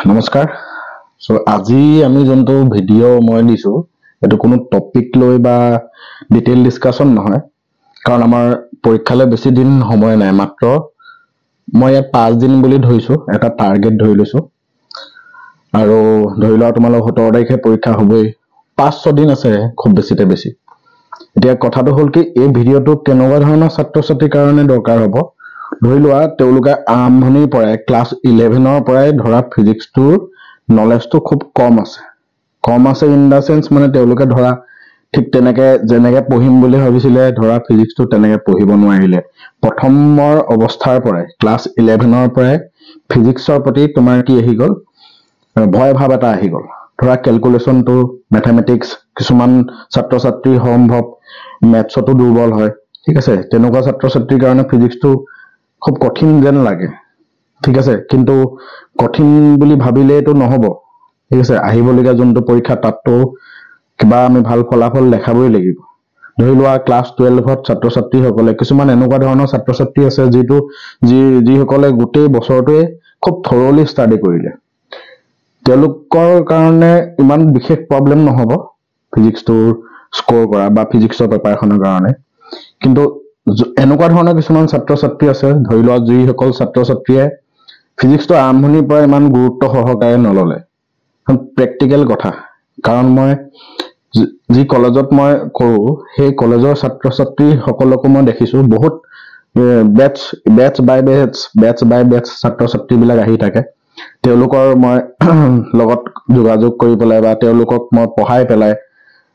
নমস্কাৰ সো আজি আমি যোনটো ভিডিও মই দিছো এটো কোনো টপিক লৈ বা ডিটেইল ডিসকাশন নহয় কাৰণ আমাৰ পৰীক্ষালৈ বেছি দিন সময় নাই মাত্ৰ মই 5 দিন বুলি ধৰিছো এটা টাৰ্গেট ধৰি লৈছো আৰু ধৰি লোৱা তোমালোক 17 তাৰিখে পৰীক্ষা হ'বই 5-6 দিন আছে খুব বেছিতে বেছি এতিয়া কথাটো হ'ল কি এই ভিডিওটো কেনেকুৱা ধৰণৰ ছাত্ৰ-ছাত্ৰীৰ কাৰণে দৰকাৰ হ'ব ধৰি লোৱা তেওঁলোকে আৰম্ভণিৰ পৰাই ক্লাস 11 পৰাই ধৰা ফিজিক্সটোৰ নলেজটো খুব কম আছে ইন দা সেন্স মানে তেওঁলোকে ধৰা ঠিক তেনেকে যেনেকে পঢ়িম বুলি ভাবিছিলে ধৰা ফিজিক্সটো তেনেকে পঢ়িব নোৱাৰিলে প্ৰথমৰ অৱস্থাৰ পৰাই ক্লাস 11 পৰাই ফিজিক্সৰ প্ৰতি তোমাৰ কি আহি গল ভয় ভাব এটা আহি গল ধৰা ক্যালকুলেশন টু ম্যাথমেটিক্স কিছুমান ছাত্ৰ-ছাত্ৰী সম্ভৱ ম্যাথছতো দুৰ্বল হয় ঠিক আছে তেনেকুৱা ছাত্ৰ-ছাত্ৰীৰ কাৰণে ফিজিক্সটো খুব কঠিন যেন লাগে ঠিক আছে কিন্তু কঠিন বুলি ভাবিলে তো নহব ঠিক আছে আহিবলগা যোনটো পৰীক্ষা তাতটো কিবা আমি ভাল ফলাফল দেখাবই লাগিব ধৰি লোৱা ক্লাস 12ত ছাত্ৰ-ছাত্ৰী সকলে কিছুমান এনেকুৱা ধৰণৰ ছাত্ৰ-ছাত্ৰী আছে যি সকলে গোটেই বছৰটোৱে খুব থৰলি ষ্টাডি কৰিলে তেওঁলোকৰ কাৰণে ইমান বিশেষ প্ৰবলেম নহব ফিজিক্সটো স্কোৰ কৰা বা ফিজিক্সৰ পেপাৰখনৰ কাৰণে কিন্তু এনেকুৱা ধৰণৰ কিছুমান ছাত্ৰ-ছাত্ৰী আছে ধৰি লোৱা যি সকল ছাত্ৰ-ছাত্ৰীয়ে ফিজিক্সটো আৰম্ভণিৰ পৰা ইমান গুৰুত্ব সহকাৰে নললে প্ৰেক্টিকেল কথা কাৰণ মই যি কলেজত মই কৰো সেই কলেজৰ ছাত্ৰ-ছাত্ৰী সকলকো মই দেখিছো বহুত বেটচ বাই বেটচ ছাত্ৰ-ছাত্ৰী বিলাক আহি থাকে তেওঁলোকৰ মই লগত যোগাযোগ কৰি পেলাই বা তেওঁলোকক মই পঢ়াই পেলাই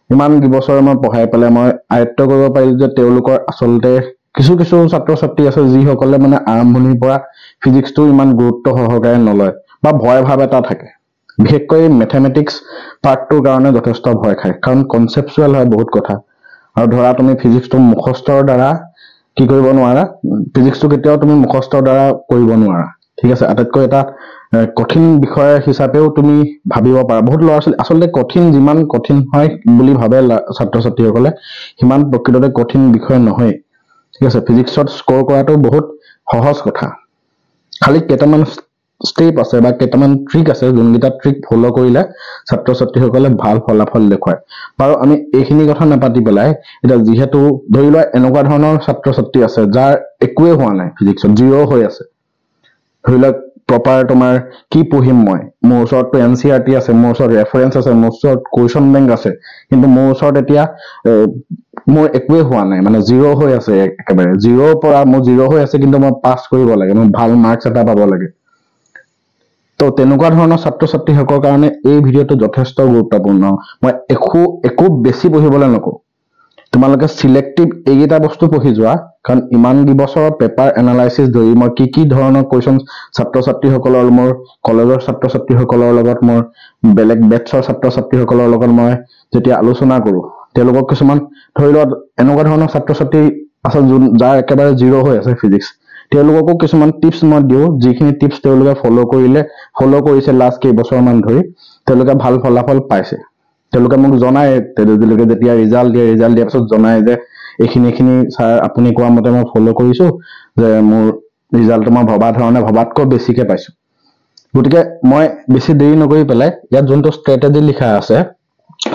ইমান বছৰ মই পঢ়াই পেলাই মই আয়ত্ত কৰিব পাৰিলো যে তেওঁলোকৰ আসলতে কিছু ছাত্ৰ-ছাত্ৰী আছে যি সকলে মানে আৰম্ভণিৰ পৰা ফিজিক্সটো ইমান গুৰুত্ব সহকাৰে নলয় বা ভয় ভাব এটা থাকে বিশেষকৈ ম্যাথমেটিক্স পাৰ্টটোৰ কাৰণে যথেষ্ট ভয় খায় কাৰণ কনসেপচুৱেল হয় বহুত কথা আৰু ধৰা তুমি ফিজিক্সটো মুখস্থৰ দ্বাৰা কি কৰিব নোৱাৰা ফিজিক্সটো কেতিয়াও তুমি মুখস্থৰ দ্বাৰা কৰিব নোৱাৰা ঠিক আছে আটাইতকৈ এটা কঠিন বিষয় হিচাপেও তুমি ভাবিব পাৰা বহুত ল'ৰা ছোৱালী আসলে কঠিন যিমান কঠিন হয় বুলি ভাবে ছাত্ৰ-ছাত্ৰীসকলে সিমান প্ৰকৃততে কঠিন বিষয় নহয় ঠিক আছে ফিজিক্সত স্কোৰ কৰাটো বহুত সহজ কথা খালি কেইটামান স্টেপ আছে বা কেইটামান ট্ৰিক আছে যোনকেইটা ট্ৰিক ফলো কৰিলে ছাত্ৰ-ছাত্ৰীসকলে ভাল ফলাফল দেখুৱায় বাৰু আমি এইখিনি কথা নাপাতি পেলাই এটা যিহেতু ধৰি লোৱা এনেকুৱা ধৰণৰ ছাত্ৰ-ছাত্ৰী আছে যাৰ একোৱে হোৱা নাই ফিজিক্সত জিৰ' হৈ আছে ধৰি লোৱা প্ৰপাৰ তোমাৰ কি পঢ়িম মই মোৰ ওচৰতটো এনচিইআৰটি আছে মোৰ ওচৰত ৰেফাৰেন্স আছে মোৰ ওচৰত কোৱেশ্চন বেংক আছে কিন্তু মোৰ ওচৰত এতিয়া মোৰ একোৱে হোৱা নাই মানে জিৰ' হৈ আছে একেবাৰে জিৰ'ৰ পৰা মোৰ জিৰ' হৈ আছে কিন্তু মই পাছ কৰিব লাগে মই ভাল মাৰ্কস এটা পাব লাগে তো তেনেকুৱা ধৰণৰ ছাত্ৰ-ছাত্ৰীসকলৰ কাৰণে এই ভিডিওটো যথেষ্ট গুৰুত্বপূৰ্ণ মই একো বেছি পঢ়িবলৈ নকওঁ তোমালোকে সিলেক্টিভ এইটা বস্তু পঢ়ি যোৱা কাৰণ ইমান বছৰৰ পেপাৰ এনালাইসিস ধৰি মই কি ধৰণৰ কোৱেশ্চন ছাত্ৰ-ছাত্ৰীসকলৰ মোৰ কলেজৰ ছাত্ৰ-ছাত্ৰীসকলৰ লগত মই বেলেগ বেটছৰ ছাত্ৰ-ছাত্ৰীসকলৰ লগত মই যেতিয়া আলোচনা কৰো তেওঁলোকক কিছুমান ধৰি লোৱা এনেকুৱা ধৰণৰ ছাত্ৰ-ছাত্ৰী আছে যাৰ একেবাৰে জিৰ' হৈ আছে ফিজিক্স তেওঁলোককো কিছুমান টিপস মই দিও যিখিনি টিপস তেওঁলোকে ফলো কৰিছে লাষ্ট কেইবছৰমান ধৰি তেওঁলোকে ভাল ফলাফল পাইছে তেওঁলোকে মোক জনায় তেওঁলোকে যেতিয়া ৰিজাল্ট দিয়াৰ পিছত জনায় যে এইখিনি স্যাৰ আপুনি কোৱা মতে মই ফলো কৰিছো যে মোৰ ৰিজাল্টটো মই ভবা ধৰণে ভবাতকৈ বেছিকে পাইছো গতিকে মই বেছি দেৰি নকৰি পেলাই ইয়াত যোনটো ষ্ট্ৰেটেজি লিখা আছে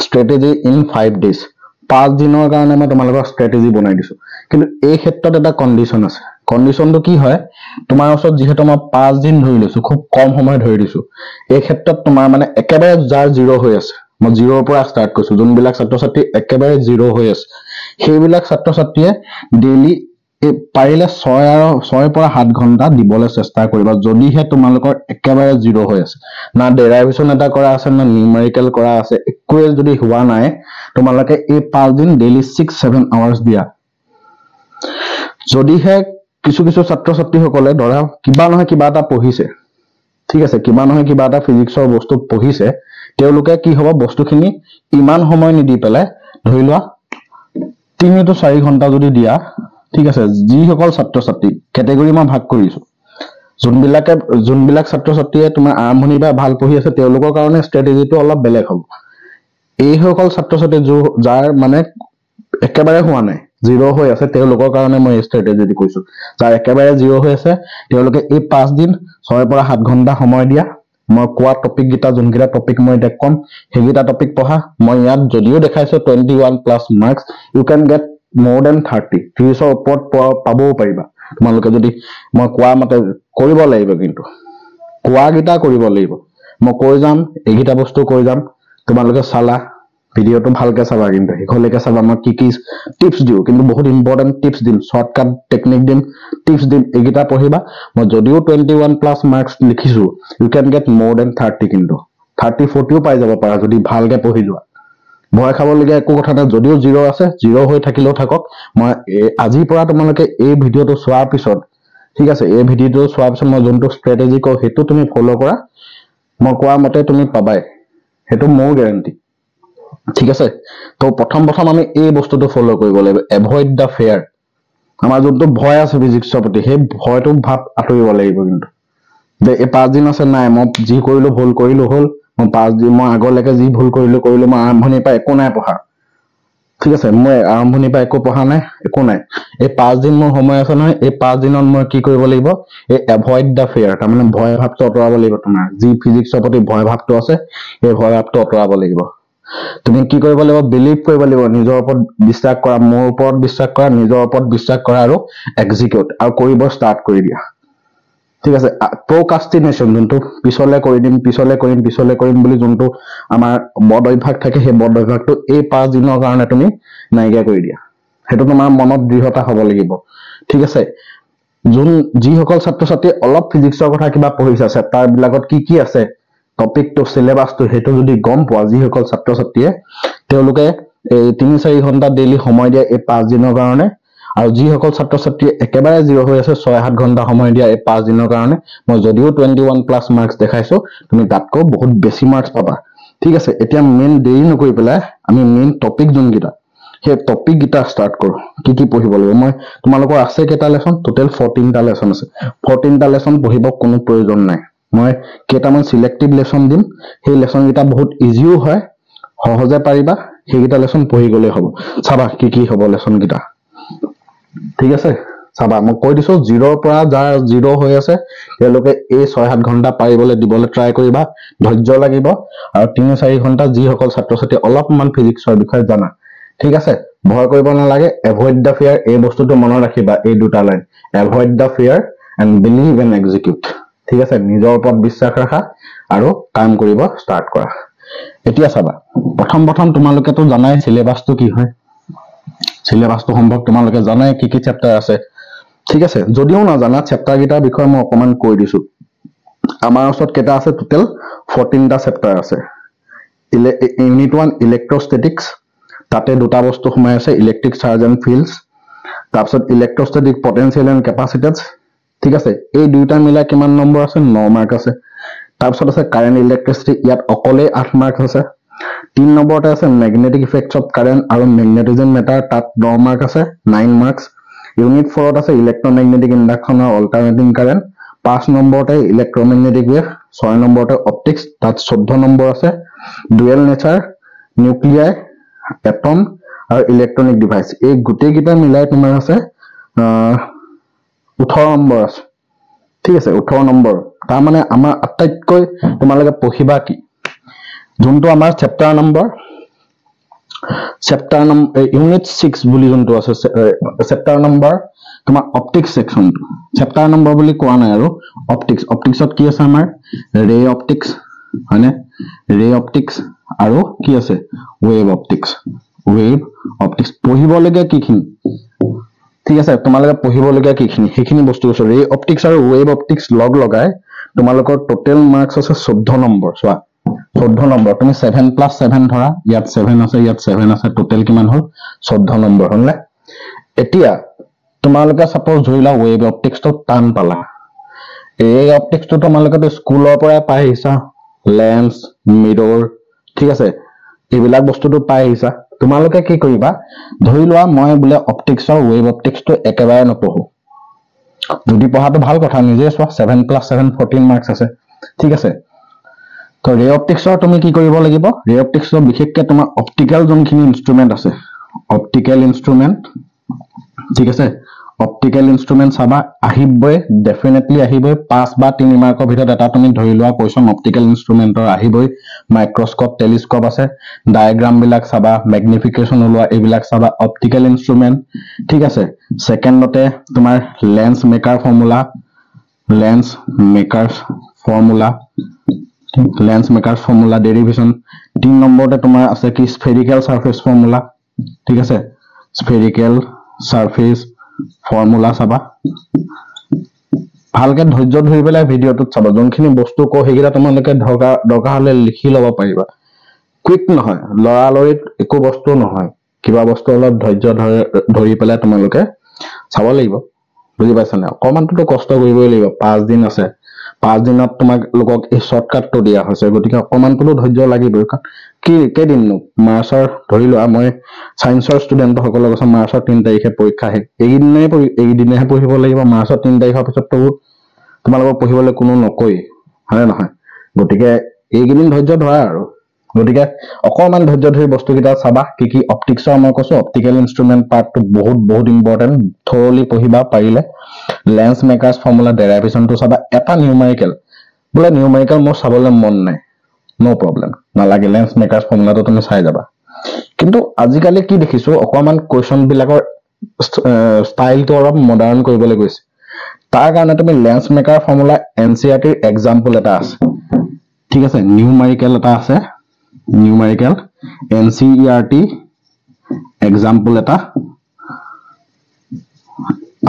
ষ্ট্ৰেটেজি ইন 5 ডেজ 5 দিনৰ কাৰণে মই তোমালোকৰ ষ্ট্ৰেটেজি বনাই দিছো কিন্তু এই ক্ষেত্ৰত এটা কন্ডিশন আছে কন্ডিশনটো কি হয় তোমাৰ ওচৰত যেহেতু মই 5 দিন ধৰি লৈছো খুব কম সময় ধৰি দিছো এই ক্ষেত্ৰত তোমাৰ মানে একেবাৰে যাৰ জিৰ' হৈ আছে মই জিৰ'ৰ পৰা ষ্টাৰ্ট কৰিছো যোনবিলাক ছাত্ৰ-ছাত্ৰী একেবাৰে জিৰ' হৈ আছে সেইবিলাক ছাত্ৰ-ছাত্ৰীয়ে ডেইলি পাৰিলে 6 পৰা 7 ঘন্টা দিবলৈ চেষ্টা কৰিবা যদিহে তোমালোকৰ একেবাৰে জিৰ' হৈ আছে না ডেৰাইভেশন এটা কৰা আছে না নিউমেৰিকেল কৰা আছে একোৱে যদি হোৱা নাই তোমালোকে এই 5 দিন ডেইলি 6-7 আৱাৰ্স দিয়া যদিহে কিছু ছাত্ৰ-ছাত্ৰী সকলে ধৰা কিবা নহয় কিবা এটা পঢ়িছে ঠিক আছে কিবা নহয় কিবা এটা ফিজিক্সৰ বস্তু পঢ়িছে তেওঁলোকে কি হ'ব বস্তুখিনি ইমান সময় নিদি পেলাই ধৰি লোৱা 3 to 4 ঘন্টা যদি দিয়া ঠিক আছে যি সকল ছাত্ৰ-ছাত্ৰী ক্যাটাগৰী মই ভাগ কৰিছো যোনবিলাক ছাত্ৰ-ছাত্ৰীয়ে তোমাৰ আৰম্ভণি বা ভাল পঢ়ি আছে তেওঁলোকৰ কাৰণে ষ্ট্ৰেটেজিটো অলপ বেলেগ হ'ব এই সকল ছাত্ৰ-ছাত্ৰী যাৰ মানে একেবাৰে হোৱা নাই জিৰ' হৈ আছে তেওঁলোকৰ কাৰণে মই ষ্ট্ৰেটেজি কৈছো যাৰ একেবাৰে জিৰ' হৈ আছে তেওঁলোকে এই 5 দিন 6 পৰা 7 ঘন্টা সময় দিয়া মই কোৱা টপিক গিটা যোনগিটা টপিক মই এতিয়া কম সেইগিটা টপিক পঢ়া মই ইয়াত যদিও দেখাইছো 21 plus marks you can get more than 30 30ৰ ওপৰত পাবও পাৰিবা তোমালোকে যদি মই কোৱা মতে কৰিব লাগিব কিন্তু কোৱা গিটা কৰিব লাগিব মই কৈ যাম এইগিটা বস্তু কৈ যাম তোমালোকে চালা ভিডিওটো ভালকে চাবা কিন্তু হেখলৈকে চাবা মই কি কি টিপস দিও কিন্তু বহুত ইম্পৰ্টেন্ট টিপস দিম শৰ্টকাট টেকনিক দিম টিপস দিম এইগিটা পঢ়িবা মই যদিও 21 প্লাস মার্কস লিখিছো you can get more than 30 কিন্তু 30 40ও পাই যাব পাৰা যদি ভালকে পঢ়ি যোৱা ভয় খাবলগীয়া একো কথা নাই যদিও 0 আছে 0 হৈ থাকিলেও থাকক মই আজিৰ পৰা তোমালোকে এই ভিডিওটো চোৱাৰ পিছত ঠিক আছে এই ভিডিওটো চোৱাৰ পিছত মই যোনটো ষ্ট্ৰেটেজি কও হেতু তুমি ফলো কৰা মই কোৱা মতে তুমি পাবাই হেতু মোৰ গ্যাৰান্টি ঠিক আছে তো প্ৰথম আমি এই বস্তুটো ফলো কৰিব লাগিব এভয়েড দা ফেয়াৰ আমাৰ যোনটো ভয় আছে ফিজিক্সৰ প্ৰতি সেই ভয়টো ভাব আঁতৰিব লাগিব কিন্তু যে এই 5 দিন আছে নাই মই যি কৰিলো ভুল কৰিলো হল মই 5 দিন মই আগলৈকে যি ভুল কৰিলো মই আৰম্ভণি পাই একো নাই পঢ়া ঠিক আছে মই আৰম্ভণি পাই একো পঢ়া নাই একো নাই এই 5 দিন মোৰ সময় আছে নহয় এই 5 দিনত মই কি কৰিব লাগিব এই এভয়েড দা ফেয়াৰ তাৰ মানে ভয় ভাবটো আঁতৰাব লাগিব তোমাৰ যি ফিজিক্সৰ প্ৰতি ভয় ভাবটো আছে এই ভয় ভাবটো আঁতৰাব লাগিব তুমি কি কৰিব লাগিব বিলিভ কৰিব লাগিব নিজৰ ওপৰত বিশ্বাস কৰা মোৰ ওপৰত বিশ্বাস কৰা নিজৰ ওপৰত বিশ্বাস কৰা আৰু এক্সিকিউট আৰু কৰিব ষ্টাৰ্ট কৰি দিয়া ঠিক আছে প্ৰকাস্টিনেশন যোনটো পিছলে কৰিম বুলি যোনটো আমাৰ বড অভ্যাস থাকে সেই বড অভ্যাসটো এই 5 দিনৰ কাৰণে তুমি নাইকিয়া কৰি দিয়া হেতু তোমাৰ মনত দৃঢ়তা হ'ব লাগিব ঠিক আছে যি সকল ছাত্ৰ ছাত্ৰী অলপ ফিজিক্সৰ কথা কিবা পঢ়িছা চেপ্টাৰ বিলাকত কি আছে টপিকটো সিলেবাসটো হেতু যদি গম পোৱা যি সকল ছাত্ৰ ছাত্ৰীয়ে তেওঁলোকে 3-4 ঘন্টা ডেইলি সময় দিয়া এই 5 দিনৰ কাৰণে আৰু যি সকল ছাত্ৰ ছাত্ৰী একেবাৰে 0 হৈ আছে 6-7 ঘন্টা সময় দিয়া এই 5 দিনৰ কাৰণে মই যদিও 21 প্লাস মার্কস দেখাইছো তুমি তাতকৈ বহুত বেছি মার্কস পাবা ঠিক আছে এতিয়া মেইন দেৰি নকৰি পেলাই আমি মেইন টপিক যোনগিটা সেই টপিক গিটা স্টাৰ্ট কৰো কি পঢ়িব লাগিব মই তোমালোকৰ আছে কেটা লেসন টোটাল 14টা লেসন আছে 14টা লেসন পঢ়িব কোনো প্ৰয়োজন নাই মই কেটামান সিলেক্টিভ লেসন দিম সেই লেসন গিটা বহুত ইজিও হয় সহজে পাৰিবা সেইগিটা লেসন পঢ়ি গলে হ'ব চাবা কি হ'ব লেসন গিটা ঠিক আছে চাবা মই কৈ দিছো 0 পৰা যাৰ 0 হৈ আছে তেওঁলোকে এই 6-7 ঘন্টা পাৰিবলে দিবলে ট্ৰাই কৰিবা ধৈৰ্য লাগিব আৰু 3-4 ঘন্টা যি সকল ছাত্ৰ ছাত্ৰী অলপমান ফিজিক্সৰ বিষয়ে জানা ঠিক আছে ভয় কৰিব নালাগে এভয়েড দা ফিয়াৰ এই বস্তুটো মনত ৰাখিবা এই দুটা line avoid the fear and believe and execute ঠিক আছে নিজৰ ওপৰত বিশ্বাস ৰাখা আৰু কাম কৰিব ষ্টাৰ্ট কৰা এতিয়া চাবা প্ৰথম তোমালোকেতো জানাই সিলেবাসটো কি হয় সিলেবাসটো সম্ভৱ তোমালোকে জানাই কি চেপ্টাৰ আছে ঠিক আছে যদিও না জানা চেপ্টাৰ গিটাৰ বিষয়ে মই অকমান কৈ দিছো আমাৰ ওচৰত কেটা আছে টোটাল 14টা চেপ্টাৰ আছে ইউনিট 1 ইলেক্ট্ৰোষ্টেটিক্স তাতে দুটা বস্তু সোমাই আছে ইলেক্ট্ৰিক চাৰ্জ এণ্ড ফিল্ডছ তাৰপিছত ইলেক্ট্ৰোষ্টেটিক পটেনশিয়েল এণ্ড কেপাসিটেন্স ঠিক আছে এই দুইটা মিলাই কিমান নম্বৰ আছে 9 মাৰ্ক আছে তাৰপিছত আছে কাৰেন্ট ইলেক্ট্ৰিচিটি ইয়াত অকলে 8 মাৰ্ক আছে 3 নম্বৰতে আছে ম্যাগনেটিক ইফেক্টস অফ কাৰেন্ট আৰু ম্যাগনেটিজম মেটাৰ তাত 9 মাৰ্ক আছে 9 মাৰ্কস ইউনিট 4 ত আছে ইলেক্ট্ৰোম্যাগনেটিক ইন্ডাকশন আৰু অল্টাৰনেটিং কাৰেন্ট 5 নম্বৰতে ইলেক্ট্ৰোম্যাগনেটিক ওয়েভ 6 নম্বৰতে অপটিক্স তাত 14 নম্বৰ আছে ডুৱেল নেচাৰ নিউক্লিয়াৰ এটম আৰু ইলেক্ট্ৰনিক ডিভাইস এই গুটেই গিটা মিলাই তোমাৰ আছে 18 নম্বৰ আছে ঠিক আছে 18 নম্বৰ তাৰ মানে আমাৰ আটাইতকৈ তোমালোকে পঢ়িবা কি যোনটো আমাৰ চেপ্টাৰ নম্বৰ ইউনিট 6 বুলি যোনটো আছে চেপ্টাৰ নম্বৰ তোমাৰ অপটিক্স সেকশন চেপ্টাৰ নম্বৰ বুলি কোৱা নাই আৰু অপটিক্সত কি আছে আমাৰ ৰে অপটিক্স হয়নে ৰে অপটিক্স আৰু কি আছে ওয়েভ অপটিক্স পঢ়িবলগীয়া কিখিনি ঠিক আছে তোমালোকে পঢ়িবলগীয়া কিখিনি সেইখিনি বস্তু আছে ৰে অপটিক্স আৰু ওয়েভ অপটিক্স লগ লগাই তোমালোকৰ টোটাল মাৰ্কস আছে 14 নম্বৰ চোৱা 14 নম্বৰ তুমি 7+7 ধৰা ইয়াত 7 আছে ইয়াত 7 আছে টোটাল কিমান হল 14 নম্বৰ হলনে এতিয়া তোমালোকে সাপোজ ধৰিলা ওয়েভ অপটিক্স তো টান পালা এই অপটিক্স তো তোমালোকে স্কুলৰ পৰা পাই আহিছা লেন্স মিৰৰ ঠিক আছে এইবিলাক বস্তুটো পাই আহিছা তোমালোকে কি কৰিবা ধৰি লোৱা মই বুলে অপটিক্স আৰু ওয়েভ অপটিক্স তো একেবাৰে নপঢ়ো যদি পঢ়াটো ভাল কথা নিজে চোৱা 7+7 14 মাৰ্কস আছে ঠিক আছে তো ৰে অপটিক্সৰ তুমি কি কৰিব লাগিব ৰে অপটিক্সৰ বিশেষকৈ তোমাৰ অপটিক্যাল যোনখিনি ইনস্ট্ৰুমেন্ট আছে অপটিক্যাল ইনস্ট্ৰুমেন্ট ঠিক আছে অপটিকেল ইনস্ট্ৰুমেন্ট চাবা আহিবই, ডেফিনেটলি আহিবই 5 বা 3 মাৰ্কৰ ভিতৰত এটা তুমি ধৰি লোৱা কোৱেশ্চন অপটিকেল ইনস্ট্ৰুমেন্টৰ আহিবই। মাইক্ৰস্কোপ, টেলিস্কোপ আছে, ডায়াগ্ৰাম বিলাক চাবা, ম্যাগনিফিকেশন ওলোৱা এইবিলাক চাবা, অপটিকেল ইনস্ট্ৰুমেন্ট। ঠিক আছে, সেকেন্ডতে তোমাৰ lens maker formula, lens makers formula derivation. 3 নম্বৰতে তোমাৰ আছে কি স্ফেৰিকেল সাৰফেস ফৰ্মুলা। ঠিক আছে, স্ফেৰিকেল সাৰফেস ফৰ্মুলা চাবা, ভালকে ধৈৰ্য ধৰি পেলাই ভিডিঅ'টোত চাবা। যোনখিনি বস্তু কও সেইকেইটা তোমালোকে দৰকাৰ হলে লিখি ল'ব পাৰিবা। কুইক নহয়, লৰালৰিত একো বস্তু নহয়, কিবা বস্তু অলপ ধৈৰ্য ধৰি পেলাই তোমালোকে চাব লাগিব। বুজি পাইছা নে? অকমানটো কষ্ট কৰিবই লাগিব। 5 দিন আছে, 5 দিনত তোমালোকক এই শৰ্টকাটটো দিয়া হৈছে, গতিকে অকমানটো ধৈৰ্য লাগিবই। কেইদিননো মাৰ্চৰ ধৰি লোৱা মই সায়েন্সৰ ষ্টুডেন্ট সকলক কৈছো মাৰ্চৰ 3 তাৰিখে পৰীক্ষা শেষ, এইকেইদিনেহে পঢ়িব লাগিব। মাৰ্চৰ 3 তাৰিখৰ পিছততো তোমালোকক পঢ়িবলৈ কোনো নকয়, হয় নহয়? গতিকে এইকেইদিন ধৈৰ্য ধৰা আৰু। গতিকে অকমান ধৈৰ্য ধৰি বস্তুকেইটা চাবা। কি অপটিক্সৰ মই কৈছো অপটিকেল ইনস্ট্ৰুমেন্ট পাৰ্টটো বহুত ইম্পৰ্টেন্ট, থৰলি পঢ়িবা পাৰিলে। লেন্স মেকাৰ্স ফৰ্মুলা ডেৰাইভেশনটো চাবা। এটা নিউমেৰিকেল বোলে নিউমেৰিকেল মোৰ চাবলৈ মন নাই, নো প্ৰব্লেম, নালাগে, লেন্স মেকাৰ্স ফৰ্মুলাটো তুমি চাই যাবা। কিন্তু আজিকালি কি দেখিছো অকমান কুৱেশ্চন বিলাকৰ ষ্টাইলটো অলপ মডাৰ্ণ কৰিবলৈ গৈছে। তাৰ কাৰণে তুমি লেন্স মেকাৰ ফৰ্মুলা এনচিইআৰটিৰ এক্সাম্পল এটা আছে। ঠিক আছে, নিউমেৰিকেল এটা আছে, নিউমেৰিকেল এনচিইআৰটি এক্সাম্পল এটা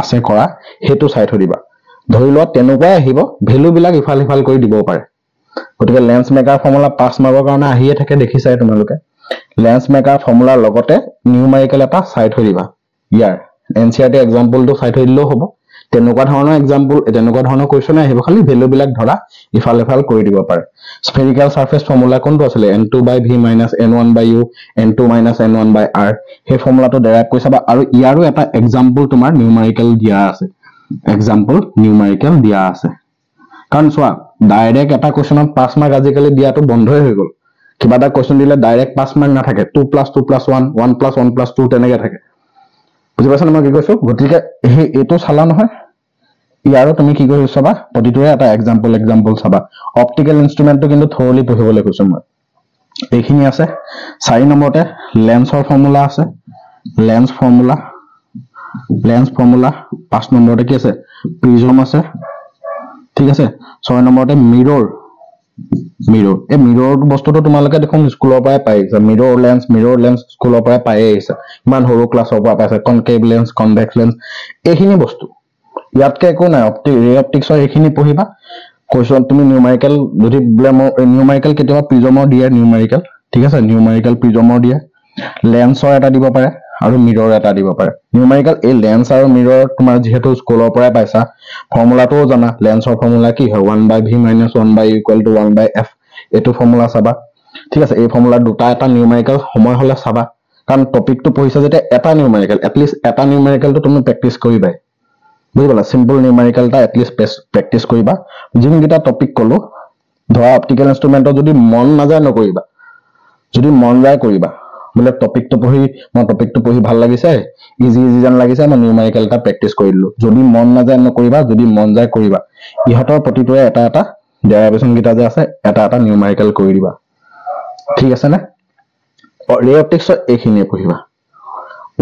আছে কৰা, সেইটো চাই থৈ দিবা। ধৰি লোৱা তেনেকুৱাই আহিব, ভেলু বিলাক ইফাল সিফাল কৰি দিব পাৰে। গতিকে লেন্স মেকাৰ ফৰ্মুলা 5 মাৰ্কৰ কাৰণে আহিয়ে থাকে, দেখিছাই তোমালোকে। লেন্স মেকাৰ ফৰ্মুলাৰ লগতে নিউমেৰিকেল এটা চাই থৈ দিবা। ইয়াৰ এনচিইআৰটি এক্সাম্পলটো চাই থৈ দিলেও হ'ব। তেনেকুৱা ধৰণৰ এক্সাম্পল, তেনেকুৱা ধৰণৰ কুৱেশ্যনে আহিব, খালি ভেলু বিলাক ধৰা ইফাল সিফাল কৰি দিব পাৰে। স্ফেৰিকেল সাৰফেস ফৰ্মুলা কোনটো আছিলে? n2/v - n1/u n2 - n1/r। সেই ফৰ্মুলাটো ডেৰাইভ কৰি চাবা। আৰু ইয়াৰো এটা এক্সাম্পল তোমাৰ নিউমেৰিকেল দিয়া আছে, কাৰণ চোৱা ডাইৰেক্ট এটা কুৱেশ্যনত 5 মাৰ্ক আজিকালি দিয়াটো বন্ধই হৈ গ'ল। কিবা এটা কুৱেশ্যন দিলে ডাইৰেক্ট 5 মাৰ্ক নাথাকে, 2 + 2 + 1 1 + 1 + 2 তেনেকে থাকে। বুজি পাইছা মই কি কৈছো? গতিকে এইটো চালা নহয়, ইয়াৰো তুমি কি কৰি চাবা, প্ৰতিটোৰে এটা এক্সাম্পল চাবা। অপটিকেল ইনস্ট্ৰুমেন্টটো কিন্তু থৰলি পঢ়িবলৈ কৈছো মই। এইখিনি আছে। 4 নম্বৰতে লেন্সৰ ফৰ্মুলা আছে, লেন্স ফৰ্মুলা। 5 নম্বৰতে কি আছে? প্ৰিজম আছে। ঠিক আছে, 6 নম্বৰতে মিৰৰ। এই মিৰৰ বস্তুটো তোমালোকে দেখোন স্কুলৰ পৰাই পাই আহিছা। মিৰৰ লেন্স স্কুলৰ পৰাই পাই আহিছা, ইমান সৰু ক্লাছৰ পৰা পাইছা। কনকেভ লেন্স, কনভেক্স লেন্স, এইখিনি বস্তু ইয়াতকে একো নাই। ৰে অপটিক্সৰ এইখিনি পঢ়িবা। কুৱেশ্যন তুমি নিউমেৰিকেল যদি বোলে নিউমেৰিকেল কেতিয়াবা প্ৰিজমৰ দিয়ে নিউমেৰিকেল। ঠিক আছে, নিউমেৰিকেল প্ৰিজমৰ দিয়ে, লেন্সৰ এটা দিব পাৰে আৰু মিৰৰ এটা দিব পাৰে। নিউমেৰিকেল এই লেন্স আৰু মিৰৰ তোমাৰ যিহেতু স্কুলৰ পৰাই পাইছা, ফৰ্মুলাটোও জানা। লেন্সৰ ফৰ্মুলা কি হয়? 1/v - 1/u = 1/f। এইটো ফৰ্মুলা চাবা। ঠিক আছে, এই ফৰ্মুলা দুটা এটা নিউমেৰিকেল সময় হলে চাবা, কাৰণ টপিকটো পঢ়িছা যেতিয়া এটা নিউমেৰিকেল, এটলিষ্ট এটা নিউমেৰিকেলটো তুমি প্ৰেক্টিচ কৰিবাই। বুজি পালা? চিম্পল নিউমেৰিকেল এটা এটলিষ্ট প্ৰেক্টিচ কৰিবা। যিকেইটা টপিক কলো, ধৰা অপটিকেল ইনস্ট্ৰুমেন্টত যদি মন নাযায় নকৰিবা, যদি মন যায় কৰিবা। বোলে টপিকটো পঢ়ি ভাল লাগিছে, ইজি যেন লাগিছে, মই নিউমেৰিকেল এটা প্ৰেক্টিচ কৰি দিলো। যদি মন নাযায় নকৰিবা, যদি মন যায় কৰিবা। ইহঁতৰ প্ৰতিটোৰে এটা এটা ডেৰাইভেশন কেইটা যে আছে, এটা এটা নিউমেৰিকেল কৰি দিবা। ঠিক আছে নে? ৰে অপটিক্সৰ এইখিনিয়ে পঢ়িবা।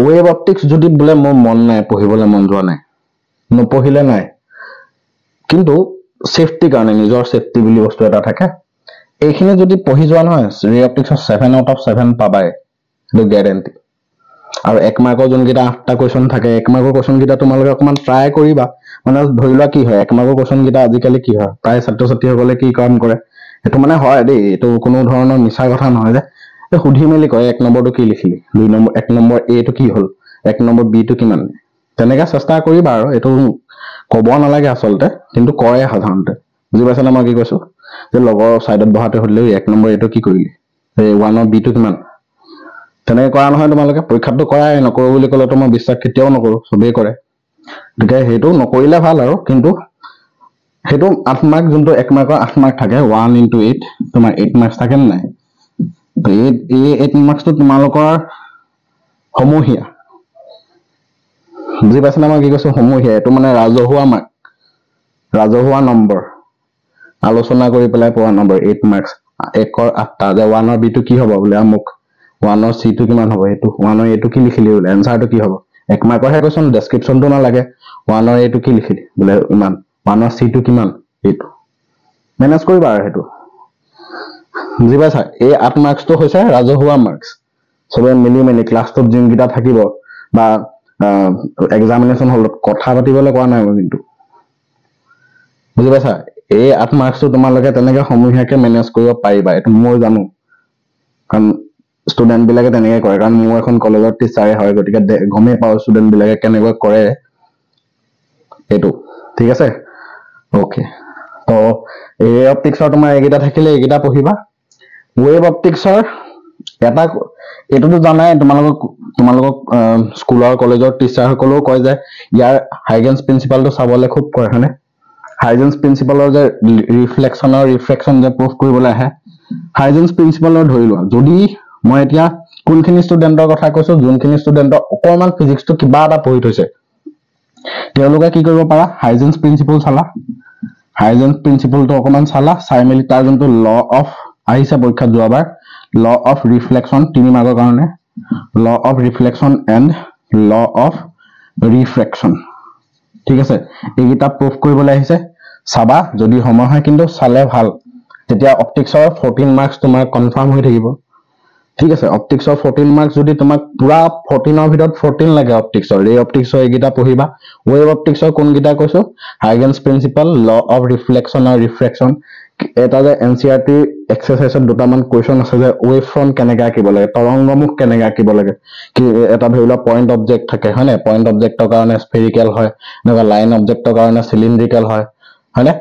ৱেভ অপটিক্স যদি বোলে মোৰ মন নাই, পঢ়িবলৈ মন যোৱা নাই, নপঢ়িলে নাই, কিন্তু সেফটিৰ কাৰণে, নিজৰ সেফটি বুলি বস্তু এটা থাকে, এইখিনি যদি পঢ়ি যোৱা নহয়, ৰে অপটিক্সৰ 7 out of 7 পাবাই, সেইটো গ্যাৰান্টি। আৰু 1 মাৰ্কৰ যোনকেইটা 8টা কুৱেশ্যন থাকে, 1 মাৰ্কৰ কুৱেশ্যন কেইটা তোমালোকে অকমান ট্ৰাই কৰিবা। মানে ধৰি লোৱা কি হয়, 1 মাৰ্কৰ কুৱেশ্যন কেইটা আজিকালি কি হয়, প্ৰায় ছাত্ৰ ছাত্ৰীসকলে কি কাম কৰে, সেইটো মানে হয় দেই, এইটো কোনো ধৰণৰ মিছা কথা নহয় যে সুধি মেলি কয় 1 নম্বৰটো কি লিখিলি, 2 নম্বৰ 1 নম্বৰ এটো কি হল, 1 নম্বৰ বি টো কিমান, তেনেকে চেষ্টা কৰিবা। আৰু এইটো কব নালাগে আচলতে, কিন্তু কয় সাধাৰণতে। বুজি পাইছা না মই কি কৈছো? যে লগৰ চাইডত বহাতে সুধিলেও 1 নম্বৰ এটো কি কৰিলি, 1ৰ বি টো কিমান, তেনেকে কৰা নহয়। তোমালোকে পৰীক্ষাটো কৰাই, নকৰো বুলি ক'লেতো মই বিশ্বাস কেতিয়াও নকৰো, চবেই কৰে। গতিকে সেইটো নকৰিলে ভাল আৰু। কিন্তু সেইটো 8 মাৰ্ক, যোনটো 1 মাৰ্কৰ 8 মাৰ্ক থাকে, 1 × 8 তোমাৰ 8 মাৰ্কছ থাকে নে নাই? এই 8 মাৰ্কছটো তোমালোকৰ সমূহীয়া। বুজি পাইছে না মই কি কৈছো সমূহীয়া এটো মানে ৰাজহুৱা নম্বৰ আলোচনা কৰি পেলাই পোৱা নম্বৰ 8 মাৰ্কস 1ৰ 8টা যে 1ৰ b টো কি হ'ব বলে আমুক 1ৰ c টো কিমান হ'ব এটো 1ৰ a টো কি লিখিলি বলে আনসাৰটো কি হ'ব 1 মাৰ্কৰ হে কোৱেশ্চন ডেসক্ৰিপচনটো নালাগে 1ৰ a টো কি লিখিলি বলে ইমান 1ৰ c টো কিমান এটো মেনেজ কৰিবা আৰু হেতু বুজি পাইছা এই 8 মাৰ্কসটো হৈছে ৰাজহুৱা মাৰ্কস সবে মিলি ক্লাছটোত জিনগিটা থাকিব বা এক্সামিনেশন হলত কথা পাতিবলৈ কোৱা নাই কিন্তু বুজি পাইছা এই 8 মাৰ্কসটো তোমালোকে তেনেকে সমূহীয়াকে মেনেজ কৰিব পাৰিবা এটো মই জানো কাৰণ ষ্টুডেন্ট বিলাকে তেনেকে কৰে কাৰণ মই এখন কলেজৰ টিচাৰে হয় গতিকে গমে পাও ষ্টুডেন্ট বিলাকে কেনেকৈ কৰে এটো ঠিক আছে ওকে তো এই অপটিক্সৰ তোমাৰ এইগিটা থাকিলে এইগিটা পঢ়িবা ওয়েব অপটিক্সৰ এটা এটোটো জানাই তোমালোকক স্কুলৰ কলেজৰ টিচাৰ সকলেও কয় যে ইয়াৰ হাইগেন্স প্ৰিন্সিপালটো চাবলে খুব কয় হয়নে হাইগেন্স প্ৰিন্সিপালৰ যে ৰিফ্লেকশন যে প্ৰুফ কৰিবলৈ আহে হাইগেন্স প্ৰিন্সিপালৰ ধৰিলোৱা যদি মই এতিয়া কোনখিনি ষ্টুডেন্টৰ কথা কৈছো যোনখিনি ষ্টুডেন্টৰ অকমান ফিজিক্সটো কিবা এটা পঢ়ি থৈছে তেওঁলোকে কি কৰিব পাৰা হাইগেন্স প্ৰিন্সিপাল চালা হাইগেন্স প্ৰিন্সিপালটো অকমান চালা চাই মেলি তাৰ যোনটো ল অফ আহিছে পৰীক্ষাত যোৱাবাৰ ল অফ ৰিফ্লেকশন 3 মাৰ্কৰ কাৰণে law of reflection and law of refraction ঠিক আছে এইগিটা প্ৰুফ কৰিবলৈ আহিছে চাবা যদি সময় হয় কিন্তু চালে ভাল তেতিয়া অপটিক্সৰ 14 মাৰ্কস তোমাৰ কনফাৰ্ম হৈ থাকিব ঠিক আছে অপটিক্সৰ 14 মাৰ্কস যদি তোমাক পুৰা 14ৰ ভিতৰত 14 লাগে অপটিক্সৰ এই অপটিক্সৰ এইগিটা পঢ়িবা ওয়েব অপটিক্সৰ কোন গিটা কৈছো হাইগেন্স প্ৰিন্সিপাল ল অফ ৰিফ্লেকশন আৰু ৰিফ্ৰেকশন এটা যে এনসিআৰটি এক্সাৰসাইজত দুটামান কোৱেশ্চন আছে যে ওয়েভ ফ্ৰন্ট কেনেকৈ আঁকিব লাগে তৰংগমুখ কেনেকৈ আঁকিব লাগে কি এটা ধৰিলা পইণ্ট অবজেক্ট থাকে হয়নে পইণ্ট অবজেক্টৰ কাৰণে স্ফেৰিকেল হয় নবা লাইন অবজেক্টৰ কাৰণে সিলিন্ড্ৰিকেল হয় হয়নে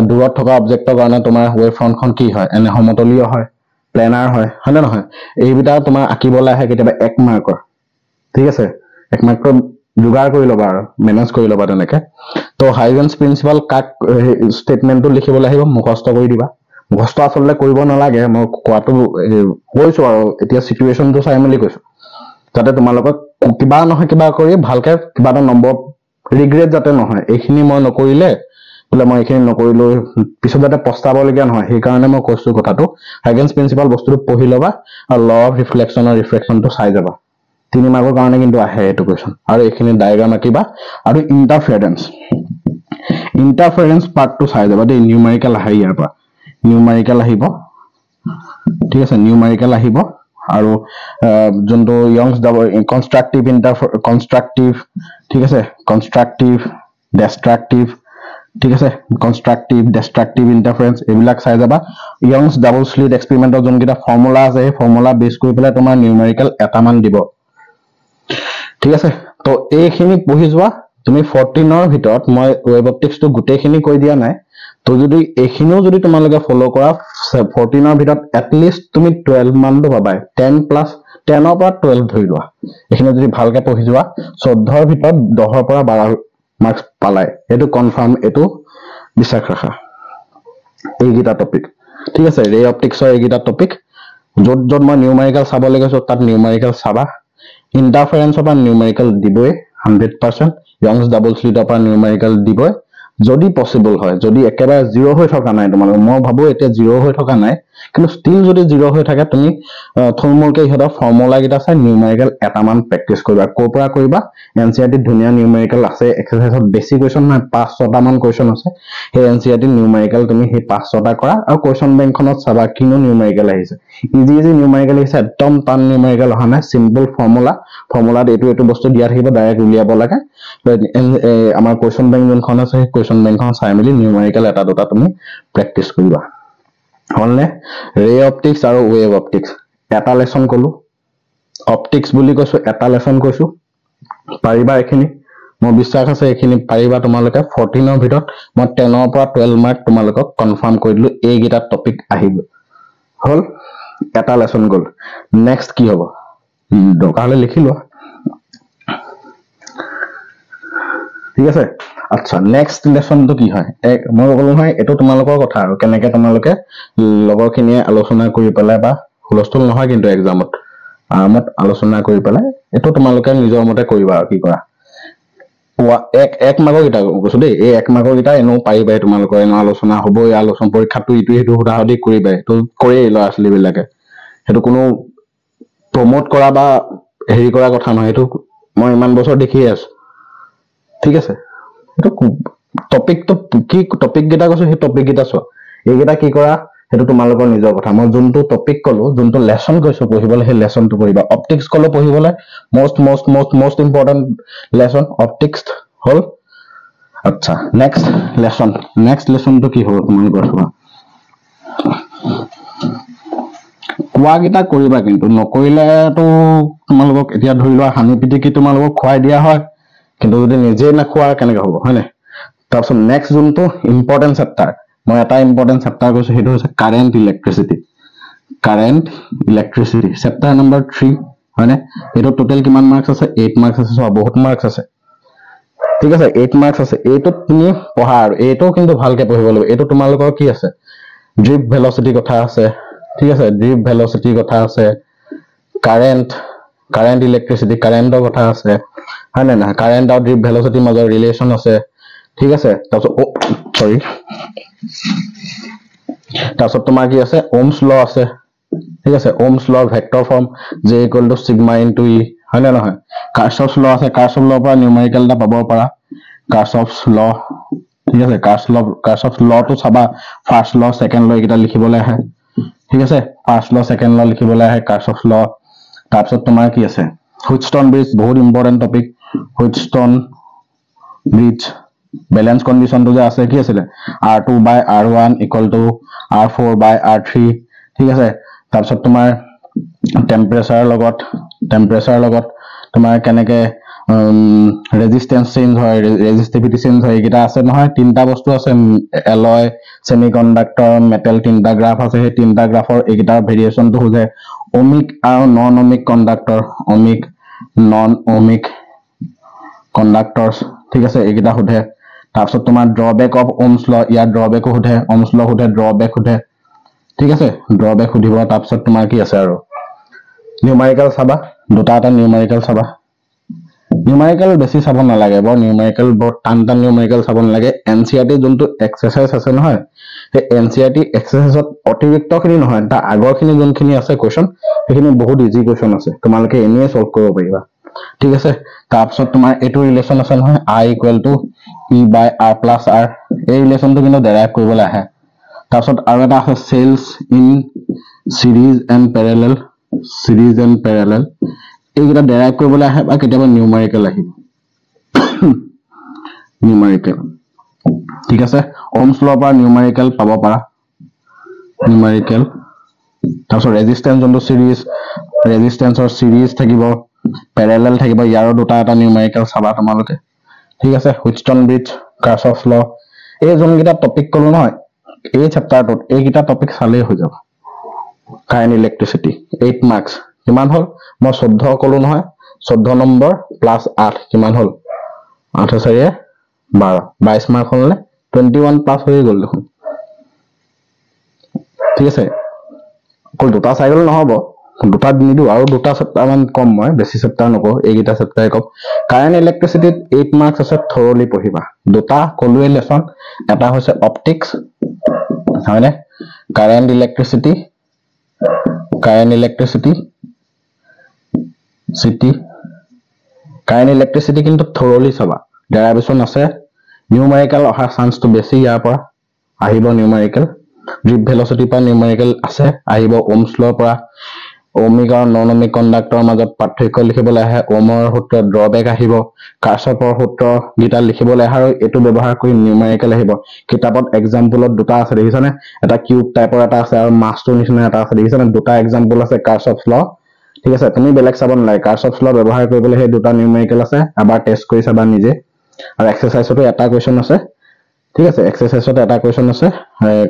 দূৰত থকা অবজেক্টৰ কাৰণে তোমাৰ ওয়েভ ফ্ৰন্টখন কি হয় এনে সমতলীয় হয় প্লেনাৰ হয় হয়নে নহয় এইবিটা তোমাৰ আঁকিবলৈ আহে কেতিয়াবা 1 মাৰ্কৰ ঠিক আছে 1 মাৰ্কৰ যোগাৰ কৰি লবা আৰু মেনেজ কৰি লবা তেনেকে তো হাইগেন্স প্ৰিন্সিপাল কাক স্টেটমেন্টটো লিখিবলৈ আহিব মুখস্থ কৰি দিবা মুখস্থ আসলে কৰিব নালাগে মই কোৱাটো কৈছো আৰু এতিয়া সিচুৱেশনটো চাই মেলি কৈছো যাতে তোমালোকক কিবা নহয় কিবা কৰি ভালকে কিবা এটা নম্বৰ ৰিগ্ৰেট যাতে নহয় এইখিনি মই নকৰিলে বলে মই এইখিনি নকৰিলো পিছত যাতে পস্তাবলগীয়া নহয় সেই কাৰণে মই কৈছো কথাটো হাইগেন্স প্ৰিন্সিপাল বস্তুটো পঢ়ি লবা আৰু ল অফ ৰিফ্লেকশন আৰু ৰিফ্ৰেকশনটো চাই যাবা 3 মাৰ্কৰ কাৰণে কিন্তু আহে এটো কোৱেশ্চন আৰু এইখিনি ডায়াগ্ৰাম আঁকিবা আৰু ইন্টাৰফাৰেন্স পাৰ্টটো চাই যাবা দেই নিউমেৰিকেল আহে ইয়াৰ পৰা নিউমেৰিকেল আহিব ঠিক আছে নিউমেৰিকেল আহিব আৰু যোনটো ইয়ংছ কনস্ট্ৰাকটিভ ঠিক আছে কনস্ট্ৰাকটিভ ডেষ্ট্ৰাকটিভ ঠিক আছে কনস্ট্ৰাকটিভ ডেষ্ট্ৰাকটিভ ইন্টাৰফাৰেন্স এইবিলাক চাই যাবা ইয়ংছ ডাবল স্লিট এক্সপেৰিমেন্টৰ যোনকিটা ফৰ্মুলা আছে এই ফৰ্মুলা বেস কৰি পেলাই তোমাৰ নিউমেৰিকেল এটামান দিব ঠিক আছে তো এইখিনি পঢ়ি যোৱা তুমি 14ৰ ভিতৰত মই ওয়েব অপটিক্সটো গুটেখিনি কৈ দিয়া নাই তো যদি এইখিনিও যদি তোমালোকে ফলো কৰা 14ৰ ভিতৰত এটলিষ্ট তুমি 12 মানটো পাবাই 10 প্লাস 10ৰ পৰা 12 ধৰি লোৱা এইখিনি যদি ভালকে পঢ়ি যোৱা 14ৰ ভিতৰত 10ৰ পৰা 12 মাৰ্কস পালাই এটো কনফাৰ্ম এটো বিশ্বাস ৰাখা এইগিটা টপিক ঠিক আছে ৰে অপটিক্সৰ এইগিটা টপিক যত মই নিউমেৰিকেল চাবলৈ গৈছো তাত নিউমেৰিকেল চাবা ইন্টাৰফাৰেন্সৰ পৰা নিউমেৰিকেল দিবই 100% ইয়ংছ ডাবল স্লিটৰ পৰা নিউমেৰিকেল দিবই যদি পসিবল হয় যদি একেবাৰে জিৰো হৈ থকা নাই তোমালোক মই ভাবো এতিয়া জিৰো হৈ থকা নাই কিন্তু ষ্টিল যদি জিৰো হৈ থাকে তুমি থুলমুলকে ইহতৰ ফৰ্মুলা গিটা চাই নিউমেৰিকেল এটামান প্ৰেক্টিস কৰিবা কোপৰা কৰিবা এনসিআৰটি ধুনিয়া নিউমেৰিকেল আছে এক্সাৰসাইজত বেছি কোৱেশ্চন নাই 5-6টা মান কোৱেশ্চন আছে হে এনসিআৰটি নিউমেৰিকেল তুমি হে 5-6টা কৰা আৰু কোৱেশ্চন বেংকখনত চাবা কিনো নিউমেৰিকেল আহিছে ইজি নিউমেৰিকেল আহিছে একদম টান নিউমেৰিকেল অহা নাই সিম্পল ফৰ্মুলাত এটো বস্তু দিয়া থাকিব ডাইৰেক্ট উলিয়াব লাগে আমাৰ কোৱেশ্চন বেংক যোনখন আছে কোৱেশ্চন বেংকখন চাই মেলি নিউমেৰিকেল এটা দুটা তুমি প্ৰেক্টিস কৰিবা হলনে ৰে অপটিক্স আৰু ওয়েভ অপটিক্স এটা লেসন কলো অপটিক্স বুলি কৈছো এটা লেসন কৈছো পাৰিবা এখিনি মই বিশ্বাস আছে এখিনি পাৰিবা তোমালোকে 14ৰ ভিতৰত মই 10ৰ পৰা 12 মাৰ্ক তোমালোকক কনফাৰ্ম কৰি দিলো এই গিটা টপিক আহিব হল এটা লেসন গল নেক্সট কি হ'ব দৰকাৰলে লিখি লোৱা ঠিক আছে আচ্ছা নেক্সট লেসনটো কি হয় মই কলো হয় এটো তোমালোকৰ কথা আৰু কেনেকে তোমালোকে লগৰখিনিয়ে আলোচনা কৰি পেলাই বা হুলস্থুল নহয় কিন্তু এক্সামত আৰামত আলোচনা কৰি পেলাই এটো তোমালোকে নিজৰ মতে কৰিবা আৰু কি কৰা এক মাৰ্কৰ কেইটা কৈছো দেই, এই এক মাৰ্কৰ কেইটা এনেও পাৰিবাই তোমালোকৰ, এনেও আলোচনা হ'ব, এই আলোচনা পৰীক্ষাটো ইটো সিটো সুধাসুধি কৰিবাই, তো কৰেই ল'ৰা ছোৱালী বিলাকে, সেইটো কোনো প্ৰমোট কৰা বা হেৰি কৰা কথা নহয়, সেইটো মই ইমান বছৰ দেখিয়ে আছো। ঠিক আছে, সেইটো টপিকটো কি, টপিক কেইটা কৈছো সেই টপিক কেইটা চোৱা, এইকেইটা কি কৰা সেইটো তোমালোকৰ নিজৰ কথা। মই যোনটো টপিক কলো, যোনটো লেচন কৈছো পঢ়িবলৈ, সেই লেচনটো পঢ়িবা। অপটিক্স কলো পঢ়িবলৈ, most ইম্পৰ্টেণ্ট লেচন অপটিক্স হ'ল। আচ্ছা, নেক্সট লেচনটো কি হ'ব তোমালোকৰ চোৱা। কোৱাকেইটা কৰিবা, কিন্তু নকৰিলেতো তোমালোকক এতিয়া ধৰি লোৱা সানি পিটিকি তোমালোকক খুৱাই দিয়া হয়, কিন্তু যদি নিজেই নাখোৱা কেনেকে হ'ব, হয় নাই? তাৰপিছত নেক্সট যোনটো ইম্পৰ্টেণ্ট চেপ্টাৰ, মই এটা ইম্পৰ্টেণ্ট চেপ্টাৰ কৈছো, সেইটো হৈছে কাৰেণ্ট ইলেক্ট্ৰিচিটি চেপ্টাৰ নম্বৰ 3, হয়নে? এইটো টোটেল কিমান মাৰ্কছ আছে? 8 মাৰ্কছ আছে। চোৱা, বহুত মাৰ্কছ আছে। ঠিক আছে, 8 মাৰ্কছ আছে। এইটোত তুমি পঢ়া, আৰু এইটো কিন্তু ভালকে পঢ়িব লাগিব। এইটো তোমালোকৰ কি আছে, ড্ৰিপ ভেলচিটি কথা আছে। ঠিক আছে, ড্ৰিপ ভেলচিটিৰ কথা আছে, কাৰেণ্ট ইলেক্ট্ৰিচিটি, কাৰেণ্টৰ কথা আছে, হয় নে নহয়? কাৰেণ্ট আৰু ড্ৰিপ ভেলচিটিৰ মাজৰ ৰিলেশ্যন আছে। ঠিক আছে, তাৰপিছত তোমাৰ কি আছে, ওমছ ল আছে। ঠিক আছে, ওমছ ল, vector form J = sigma * E, হয় নে নহয়? কাৰ্চফ ল আছে, কাৰ্চফ লৰ পৰা নিউমেৰিকেল এটা পাব পাৰা, কাৰ্চফ ল। ঠিক আছে, কাৰ্চফ লটো চাবা, ফাৰ্ষ্ট ল, ছেকেণ্ড ল এইকেইটা লিখিবলৈ আহে। ঠিক আছে, ফাৰ্ষ্ট ল, ছেকেণ্ড ল লিখিবলৈ আহে, কাৰ্চফ ল। তাৰপিছত তোমাৰ কি আছে, হুইটষ্টন ব্ৰিজ, বহুত ইম্পৰ্টেণ্ট টপিক। হুইটষ্টন ব্ৰিজ, বেলেঞ্চ কণ্ডিশ্যনটো যে আছে, কি আছিলে, R2/R1 = R4/R3। ঠিক আছে, তাৰপিছত তোমাৰ টেম্পাৰেচাৰৰ লগত তোমাৰ কেনেকে ৰেজিষ্টেন্স চেঞ্জ হয়, ৰেজিষ্টিভিটি চেঞ্জ হয়, এইকেইটা আছে নহয়। 3টা বস্তু আছে, এলয়, ছেমিকণ্ডাক্টৰ, মেটেল, 3টা গ্ৰাফ আছে। সেই 3টা গ্ৰাফৰ এইকেইটাৰ ভেৰিয়েশ্যনটো সোধে। অমিক আৰু নন অমিক কণ্ডাক্টৰ্ছ, ঠিক আছে, এইকেইটা সোধে। তাৰপিছত তোমাৰ ড্ৰবেক অফ ওমছ ল, ইয়াত ড্ৰবেকো সোধে, ওমছ ল সোধে, ড্ৰবেক সোধে। ঠিক আছে, ড্ৰবেক সুধিব। তাৰপিছত তোমাৰ কি আছে আৰু নিউমাৰিকেল চাবা, দুটা এটা নিউমাৰিকেল চাবা। নিউমাৰিকেল বেছি চাব নালাগে, বৰ টান নিউমাৰিকেল চাব নালাগে। NCERT যোনটো এক্সাৰচাইজ আছে নহয়, সেই NCERT এক্সাৰচাইজত অতিৰিক্ত খিনি নহয়, তাৰ আগৰ খিনি যোনখিনি আছে কুৱেশ্যন, সেইখিনি বহুত ইজি কুৱেশ্যন আছে, তোমালোকে এনেই সলভ কৰিব পাৰিবা। ঠিক আছে, তাৰপিছত তোমাৰ এইটো ৰিলেশ্যন আছে নহয়, I = E/R+R, এই ৰিলেশ্যনটো কিন্তু ডেৰাইভ কৰিবলৈ আহে। তাৰপিছত আৰু এটা আছে, cells in series and parallel, এইকেইটা ডেৰাইভ কৰিবলৈ আহে, বা কেতিয়াবা নিউমাৰিকেল আহিব। ঠিক আছে, ওমছ লৰ পৰা নিউমাৰিকেল পাব পাৰা, তাৰপিছত ৰেজিষ্টেন্স যোনটো ৰেজিষ্টেন্সৰ চিৰিজ থাকিব, পেৰেলেল থাকিব, ইয়াৰো দুটা এটা নিউমাৰিকেল চাবা তোমালোকে। ঠিক আছে, হুইটষ্টন ব্ৰিজ, কাৰ্চফ ল, এই যোনকেইটা টপিক কলো নহয়, এই চেপ্টাৰটোত এইকেইটা টপিক চালেই হৈ যাব। কাৰেণ্ট ইলেক্ট্ৰিচিটি 8 মাৰ্কছ, কিমান হ'ল? মই 14 কলো নহয়, 14 নম্বৰ প্লাছ 8 কিমান হ'ল? 8 × 4 = 12, 22 মাৰ্ক হ'ল নে? 21 প্লাছ হৈ গ'ল দেখোন। ঠিক আছে, অকল দুটা চাই গ'লে নহ'ব, দুটা নিদিওঁ, আৰু দুটা চেপ্টাৰ মান কম, মই বেছি চেপ্টাৰ নকওঁ, এইকেইটা চেপ্টাৰে কম। কাৰেণ্ট ইলেক্ট্ৰিচিটিত 8 মাৰ্কছ আছে, থৰলি পঢ়িবা। দুটা কলোৱে লেচন, এটা হৈছে অপটিক্স, হয়নে? কাৰেণ্ট ইলেক্ট্ৰিচিটি কিন্তু থৰলি চাবা, ডেৰাইভেশ্যন আছে, নিউমাৰিকেল অহাৰ চান্সটো বেছি, ইয়াৰ পৰা আহিব নিউমাৰিকেল। ড্ৰিপ ভেলচিটিৰ পৰা নিউমাৰিকেল আছে, আহিব ওমছ লৰ পৰা। অমিক আৰু নন অমিক কণ্ডাক্টৰৰ মাজত পাৰ্থক্য লিখিবলৈ আহে, ওমৰ সূত্ৰ, ড্ৰবেক আহিব, কাৰ্চফৰ সূত্ৰ গীতা লিখিবলৈ আহে, আৰু এইটো ব্যৱহাৰ কৰি নিউমাৰিকেল আহিব। কিতাপত এক্সাম্পলত দুটা আছে, দেখিছানে? এটা কিউব টাইপৰ এটা আছে, আৰু মাছটোৰ নিচিনা এটা আছে, দেখিছানে? দুটা এক্সাম্পল আছে কাৰ্চফ ল। ঠিক আছে, তুমি বেলেগ চাব নালাগে, কাৰ্চফ ল ব্যৱহাৰ কৰিবলৈ সেই দুটা নিউমাৰিকেল আছে, এবাৰ টেষ্ট কৰি চাবা নিজে। আৰু এক্সাৰচাইজতো এটা কুৱেশ্যন আছে। ঠিক আছে, এক্সাৰচাইজত এটা কুৱেশ্যন আছে,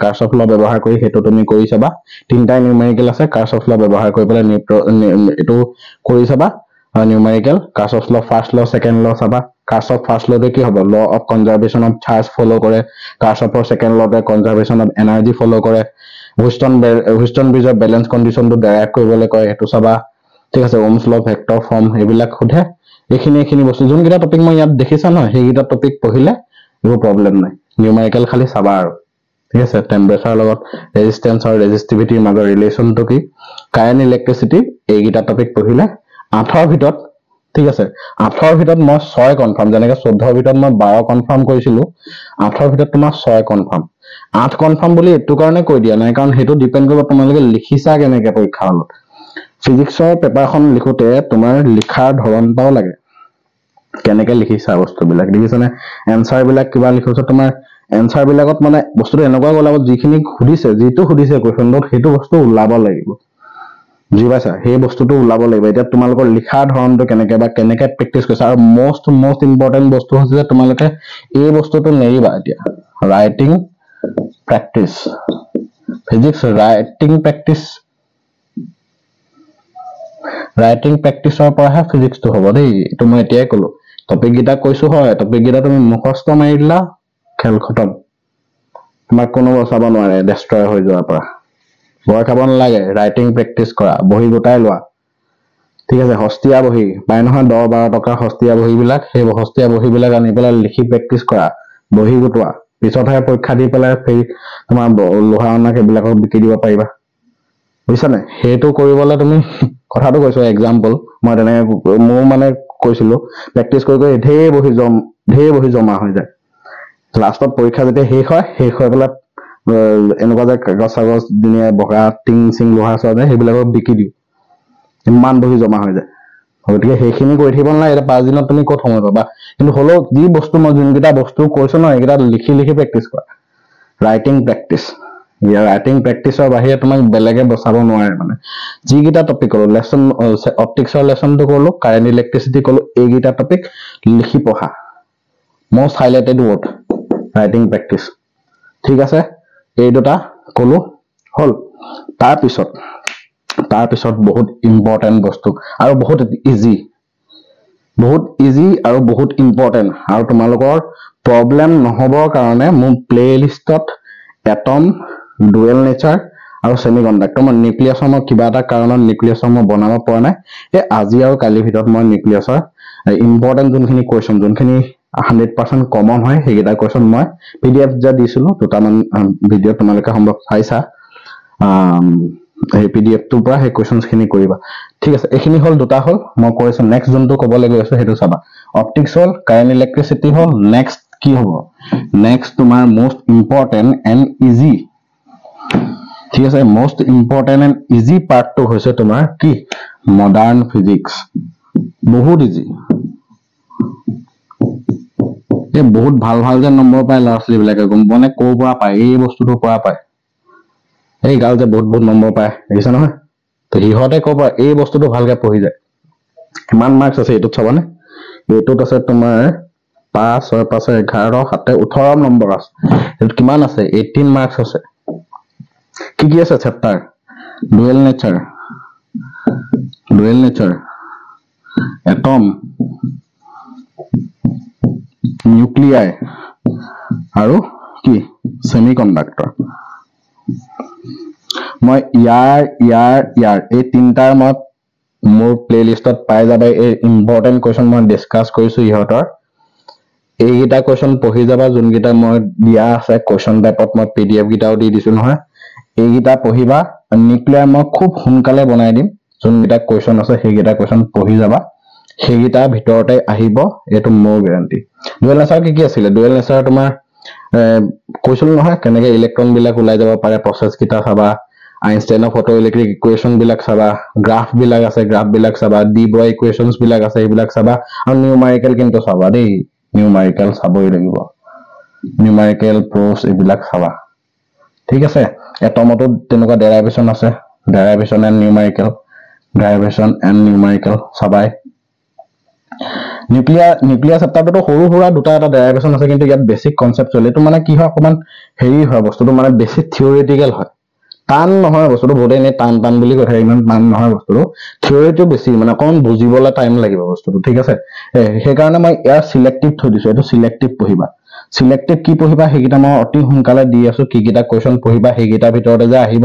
কাৰ্চফ ল ব্যৱহাৰ কৰি, সেইটো তুমি কৰি চাবা। 3টা নিউমাৰিকেল আছে, কাৰ্চফ ল ব্যৱহাৰ কৰি পেলাই এইটো কৰি চাবা। নিউমাৰিকেল কাৰ্চফ ল, ফাৰ্ষ্ট ল, ছেকেণ্ড ল চাবা। কাৰ্চফ ফাৰ্ষ্ট লতে কি হ'ব? Law of conservation of charge follow' কৰে। কাৰ্চফৰ ছেকেণ্ড লতে কনজাৰ্ভেশ্যন অফ এনাৰ্জি ফ'ল' কৰে। হুইটষ্টন ব্ৰিজৰ বেলেঞ্চ কণ্ডিশ্যনটো ডেৰাইভ কৰিবলৈ কয়, সেইটো চাবা। ঠিক আছে, ওমছ ল, ভেক্টৰ ফৰ্ম, এইবিলাক সোধে। এইখিনি বস্তু যোনকেইটা টপিক মই ইয়াত দেখিছা নহয় সেইকেইটা টপিক পঢ়িলে একো প্ৰব্লেম নাই নিউমেৰিকেল খালি চাবা আৰু ঠিক আছে টেম্পাৰেচাৰ লগত ৰেজিষ্টেন্স আৰু ৰেজিষ্টিভিটিৰ মাজৰ ৰিলেচনটো কি কাৰেণ্ট ইলেক্ট্ৰিচিটি এইকেইটা টপিক পঢ়িলে 8ৰ ভিতৰত ঠিক আছে 8ৰ ভিতৰত মই 6 কনফাৰ্ম যেনেকৈ 14ৰ ভিতৰত মই 12 কনফাৰ্ম কৰিছিলো 8ৰ ভিতৰত তোমাৰ 6 কনফাৰ্ম 8 কনফাৰ্ম বুলি এটো কাৰণে কৈ দিয়া নাই কাৰণ হেতু ডিপেন্ড কৰিব তোমালোকে লিখিছা কেনেকৈ পৰীক্ষা হলত ফিজিক্সৰ পেপাৰখন লিখোতে তোমাৰ লিখাৰ ধৰণটাও লাগে কেনেকৈ লিখিছা বস্তুবিলাক দেখিছানে এনসাৰ বিলাক কিবা লিখোছ তোমাৰ এনসাৰ বিলাকত মানে বস্তুটো এনেকুৱা ওলাব যিখিনি সুধিছে যিটো সুধিছে কোৱেশ্যনটোত সেইটো বস্তু ওলাব লাগিব বুজি পাইছা সেই বস্তুটো ওলাব লাগিব এতিয়া তোমালোকৰ লিখাৰ ধৰণটো কেনেকৈ বা কেনেকৈ প্ৰেক্টিছ কৰিছা আৰু মোষ্ট ইম্পৰ্টেন্ট বস্তু হৈছে যে তোমালোকে এই বস্তুটো নেৰিবা এতিয়া ৰাইটিং প্ৰেক্টিছ ফিজিক্স ৰাইটিং প্ৰেক্টিছৰ পৰাহে ফিজিক্সটো হ'ব দেই এইটো মই এতিয়াই ক'লো টপিক গিটা কৈছো হয় টপিক গিটা তুমি মুখস্থ মাৰি দিলা খেল খতম তোমাক কোনো বচাব নোৱাৰে ডেষ্ট্ৰয় হৈ যোৱাৰ পৰা ভয় খাব নালাগে ৰাইটিং প্ৰেক্টিছ কৰা বহি গোটাই লোৱা ঠিক আছে হস্তিয়া বহি পাই নহয় 10-12 টকা হস্তিয়া বহিবিলাক সেই হস্তিয়া বহিবিলাক আনি পেলাই লিখি প্ৰেক্টিছ কৰা বহি গোটোৱা পিছতহে পৰীক্ষা দি পেলাই তোমাৰ লোহা অনা সেইবিলাকক বিকি দিব পাৰিবা বুজিছানে সেইটো কৰিবলৈ তুমি কথাটো কৈছো এক্সাম্পল মই তেনেকৈ মোৰ মানে কৈছিলো প্ৰেক্টিছ কৰি ঢেৰ বহি জমা হৈ যায় লাষ্টত পৰীক্ষা যেতিয়া শেষ হৈ পেলাই এনেকুৱা যে কাগজ দিনে বগা টিং চিং লোহা চোৱা যায় সেইবিলাকক বিকি দিওঁ ইমান বহি জমা হৈ যায় গতিকে সেইখিনি কৰি থাকিব নালাগে এটা 5 দিনত তুমি ক'ত সময় পাবা কিন্তু হ'লেও যি বস্তু মই যোনকেইটা বস্তু কৈছো ন এইকেইটা লিখি প্ৰেক্টিছ কৰা ৰাইটিং প্ৰেক্টিছ ৰাইটিং প্ৰেক্টিছৰ বাহিৰে তোমাক বেলেগে বচাব নোৱাৰে মানে যিকেইটা টপিক ক'লো লেসন অপটিক্সৰ লেসনটো ক'লো কাৰেণ্ট ইলেক্ট্ৰিচিটি ক'লো এইকেইটা টপিক লিখি পঢ়া most highlighted word writing practice ঠিক আছে এই দুটা ক'লো হল তাৰ পিছত বহুত ইম্পৰ্টেন্ট বস্তু আৰু বহুত ইজি আৰু বহুত ইম্পৰ্টেন্ট আৰু তোমালোকৰ প্ৰবলেম নহবৰ কাৰণে মোৰ প্লেলিষ্টত এটম ডুৱেল নেচাৰ আৰু সেমিকন্ডাক্টৰ মই নিউক্লিয়াছৰ মই কিবা এটা কাৰণত নিউক্লিয়াছৰ মই বনাব পৰা নাই এই আজি আৰু কালিৰ ভিতৰত মই নিউক্লিয়াছৰ ইম্পৰ্টেন্ট যোনখিনি কোৱেশ্চন যোনখিনি 100% কমন হয় সেইকেইটা কোৱেশ্চন মই পিডিএফ যে দিছিলো দুটামান ভিডিঅ তোমালোকে সম্ভৱ চাইছা এই পিডিএফ টোৰ পৰা সেই কোৱেশ্চনছ খিনি কৰিবা ঠিক আছে এইখিনি হল দুটা হল মই কৈছো নেক্সট যোনটো ক'বলৈ গৈ আছো সেইটো চাবা অপটিক্স হল কাৰেণ্ট ইলেক্ট্ৰিচিটি হল নেক্সট কি হ'ব নেক্সট তোমাৰ মোষ্ট ইম্পৰ্টেন্ট এণ্ড ইজি ঠিক আছে মোষ্ট ইম্পৰ্টেন্ট এণ্ড ইজি পাৰ্টটো হৈছে তোমাৰ কি মডাৰ্ণ ফিজিক্স বহুত ইজি এই বহুত ভাল যে নম্বৰ পায় ল'ৰা ছোৱালীবিলাকে গম পোৱা নে ক'ৰ পৰা পায় এই বস্তুটোৰ পৰা পায় এই গাল যে বহুত নম্বৰ পায় দেখিছা নহয় তো সিহঁতে ক'ৰ পৰা এই বস্তুটো ভালকে পঢ়ি যায় কিমান মাৰ্কছ আছে এইটোত চাবানে এইটোত আছে তোমাৰ 5 6 5 11 7 18 নম্বৰ আছে এইটোত কিমান আছে 18 মাৰ্কছ আছে কি আছে chapter dual nature atom nuclei আৰু কি সেমিকন্ডাক্টৰ মই ইয়াৰ এই তিনটাৰ মত মোৰ প্লেলিষ্টত পাই যাবা এই ইম্পৰ্টেন্ট কোৱেশ্চন মই ডিসকাস কৰিছো ইহঁতৰ এইকেইটা কোৱেশ্চন পঢ়ি যাবা যোনকেইটা মই দিয়া আছে কোৱেশ্চন টাইপত মই পিডিএফ গিটাও দি দিছো নহয় এইকেইটা পঢ়িবা নিউক্লিয়াৰ মই খুব সোনকালে বনাই দিম যোনকেইটা কোৱেশ্চন আছে সেইকেইটা কোৱেশ্চন পঢ়ি যাবা সেইকেইটা ভিতৰতে আহিব এটো মোৰ গ্যাৰান্টি ডুৱেল নেচাৰ কি আছিল ডুৱেল নেচাৰ তোমাৰ কৈছিল নহয় কেনেকৈ ইলেক্ট্ৰন বিলাক ওলাই যাব পাৰে প্ৰসেস কিটা চাবা আইনষ্টাইনৰ ফটোইলেক্ট্ৰিক ইকুৱেশন বিলাক চাবা গ্ৰাফ বিলাক আছে গ্ৰাফ বিলাক চাবা ডি ব্ৰয় ইকুৱেশনছ বিলাক আছে এইবিলাক চাবা আৰু নিউমেৰিকেল কিন্তু চাবা দেই নিউমেৰিকেল চাবই লাগিব নিউমেৰিকেল প্ৰ'ছ এইবিলাক চাবা ঠিক আছে এটমতো তেনেকুৱা ডেৰাইভেশন আছে ডেৰাইভেশন এণ্ড নিউমেৰিকেল চাবাই নিউক্লিয়াৰ চেপ্টাৰটো সৰু সৰু দুটা এটা ডেৰাইভেশন আছে কিন্তু ইয়াত বেসিক কনসেপচুৱেল এটো মানে কি হয় অকমান হেৰি হয় বস্তুটো মানে বেছি থিওৰিটিক্যাল হয় টান নহয় বস্তুটো বহুত এনে টান বুলি কথা ইমান টান নহয় বস্তুটো থিওৰিটো বেছি মানে অকমান বুজিবলৈ টাইম লাগিব বস্তুটো ঠিক আছে সেই কাৰণে মই ইয়াৰ সিলেক্টিভ থৈ দিছো এটো সিলেক্টিভ পঢ়িবা সিলেক্টেড কি পঢ়িবা সেইকেইটা মই অতি সোনকালে দি আছো কিকেইটা কোৱেশ্চন পঢ়িবা সেইকেইটাৰ ভিতৰতে যে আহিব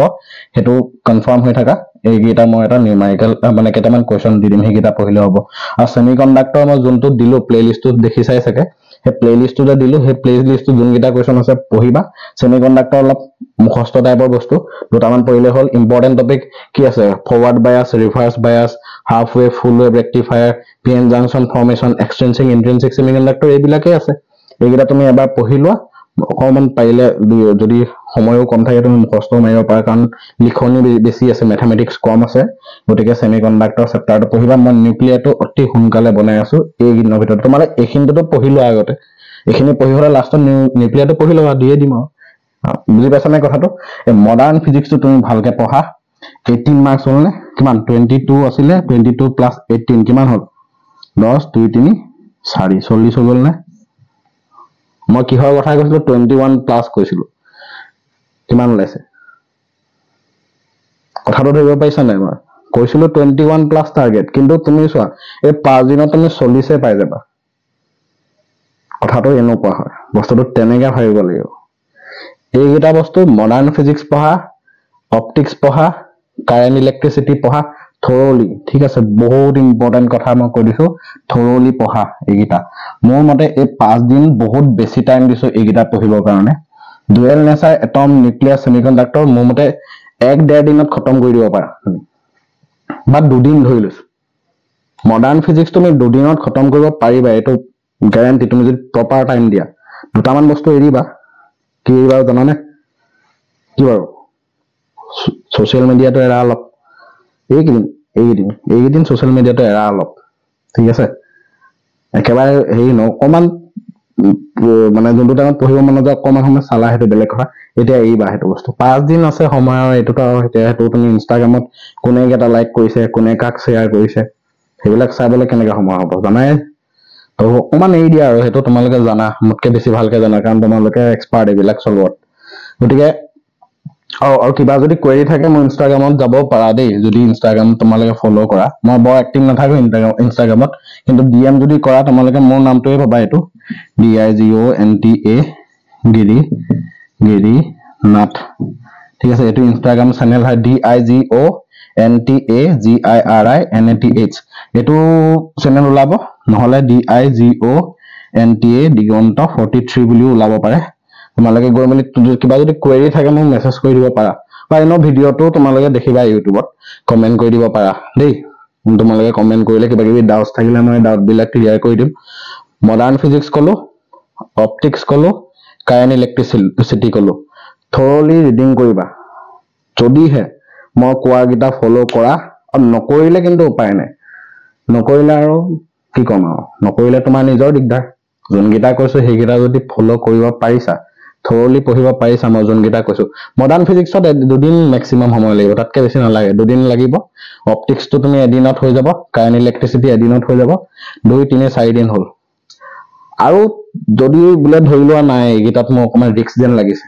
সেইটো কনফাৰ্ম হৈ থাকা এইকেইটা মই এটা নিউমাৰিকেল মানে কেইটামান কোৱেশ্চন দি দিম সেইকেইটা পঢ়িলে হ'ব আৰু সেমিকন্ডাক্টৰ মই যোনটো দিলো প্লেলিষ্টটো দেখি চাই চাগে সেই প্লেলিষ্টটো দিলো সেই প্লেলিষ্টটো যোনকেইটা কোৱেশ্চন আছে পঢ়িবা সেমিকন্ডাক্টৰ অলপ মুখস্থ টাইপৰ বস্তু দুটামান পঢ়িলে হ'ল ইম্পৰ্টেন্ট টপিক কি আছে forward bias reverse bias half wave full wave rectifier PN junction formation extrinsic intrinsic semiconductor এইবিলাকে আছে এইকেইটা তুমি এবাৰ পঢ়ি লোৱা অকমান পাৰিলে যদি সময়ও কম থাকে তুমি মুখস্থ মাৰিব পাৰা কাৰণ লিখনি বেছি আছে ম্যাথমেটিক্স কম আছে গতিকে সেমিকন্ডাক্টৰ চেপ্টাৰটো পঢ়িবা মই নিউক্লিয়াৰটো অতি সোনকালে বনাই আছো এই দিনৰ ভিতৰত তোমালে এইখিনিতো পঢ়ি লোৱা আগতে এইখিনি পঢ়ি হ'লে লাষ্টত নিউক্লিয়াৰটো পঢ়ি লোৱা দিয়ে দিম আৰু বুজি পাইছা নে কথাটো এই মডাৰ্ন ফিজিক্সটো তুমি ভালকে পঢ়া 18 মাৰ্কস হ'ল নে কিমান 22 আছিলে 22 প্লাস 18 কিমান হ'ল 10 2 3 4 40 হৈ গ'ল নে মই কিহৰ কথা কৈছিলো 21 প্লাস কৈছিলো কিমান ওলাইছে কথাটো ধৰিব পাইছা নাই মই কৈছিলো 21 প্লাস টাৰ্গেট কিন্তু তুমি চোৱা এই 5 দিনত তুমি 40 পাই যাবা কথাটো এনেকুৱা হয় বস্তুটো তেনেকা ভাবিব লাগিব এইকেইটা বস্তু মডাৰ্ন ফিজিক্স পঢ়া অপটিক্স পঢ়া কাৰেন্ট ইলেক্ট্ৰিচিটি পঢ়া থৰলি ঠিক আছে বহুত ইম্পৰ্টেন্ট কথা মই কৈ দিছো থৰলি পঢ়া এইকেইটা মোৰ মতে এই 5 দিন বহুত বেছি টাইম দিছো এইকেইটা পঢ়িবৰ কাৰণে dual nature atom nuclear semiconductor মোৰ মতে 1.5 দিনত খতম কৰি দিব পাৰা বা 2 দিন ধৰি লৈছো মডাৰ্ন ফিজিক্স তুমি 2 দিনত খতম কৰিব পাৰিবা এইটো গ্যাৰান্টি তুমি যদি প্ৰপাৰ টাইম দিয়া দুটামান বস্তু এৰিবা কি এৰিবা জানানে কি বাৰু সোশ্যাল মিডিয়াটো এৰা অলপ এইকেইদিন সোশ্যাল মিডিয়াটো এৰা অলপ ঠিক আছে একেবাৰে হেৰি অকমান মানে যোনটো টাইমত পঢ়িব মন যায় অকমান সময় চালা সেইটো বেলেগ কথা এতিয়া এৰিবা সেইটো বস্তু 5 দিন আছে সময় আৰু এইটোতো এতিয়া সেইটো তুমি ইনষ্টাগ্ৰামত কোনে কেটা লাইক কৰিছে কোনে কাক শ্বেয়াৰ কৰিছে সেইবিলাক চাবলৈ কেনেকৈ সময় হ'ব জানাই তো অকমান এৰি দিয়া আৰু সেইটো তোমালোকে জানা মোতকে বেছি ভালকে জানা কাৰণ তোমালোকে এক্সপাৰ্ট এইবিলাক চলোৱাত গতিকে আৰু কিবা যদি কোৱেৰি থাকে মই ইনষ্টাগ্ৰামত যাব পাৰা দেই যদি ইনষ্টাগ্ৰাম তোমালোকে ফলো কৰা মই বৰ এক্টিভ নাথাকো ইনষ্টাগ্ৰামত কিন্তু ডিএম যদি কৰা তোমালোকে মোৰ নামটোৱে পাবা এইটো DIGONTA গিৰি নাথ ঠিক আছে এইটো ইনষ্টাগ্ৰাম চেনেল হয় DIGONTAGIRINATH এইটো চেনেল ওলাব নহলে DIGONTA দিগন্ত 43 বুলি ওলাব পাৰে তোমালোকে গৈ মেলি কিবা যদি কোৱেৰি থাকে মোক মেছেজ কৰি দিব পাৰা বা এনো ভিডিওটো তোমালোকে দেখিবা ইউটিউবত কমেন্ট কৰি দিব পাৰা দেই তোমালোকে কমেন্ট কৰিলে কিবা কিবি ডাউটস থাকিলে মই ডাউট বিলাক ক্লিয়াৰ কৰি দিম মডাৰ্ন ফিজিক্স কলো অপটিক্স কলো কাৰেন্ট ইলেক্ট্ৰিচিটি কলো থৰলি ৰিডিং কৰিবা যদিহে মই কোৱা গিটা ফলো কৰা আৰু নকৰিলে কিন্তু উপায় নাই নকৰিলে আৰু কি কম আৰু নকৰিলে তোমাৰ নিজৰ দিগদাৰ যোনগিটা কৈছো সেইগিটা যদি ফলো কৰিব পাৰিছা থৰলি পঢ়িব পাৰিছা মই যোনগিটা কৈছো মডাৰ্ন ফিজিক্সত 2 দিন ম্যাক্সিমাম সময় লাগিব তাতকে বেছি নালাগে 2 দিন লাগিব অপটিক্সটো তুমি এদিনত হৈ যাব কাৰেন্ট ইলেক্ট্ৰিচিটি এদিনত হৈ যাব 2 3 4 দিন হ'ল আৰু যদি বুলে ধৰি লোৱা নাই এইগিটাত মই অকমান ৰিস্ক যেন লাগিছে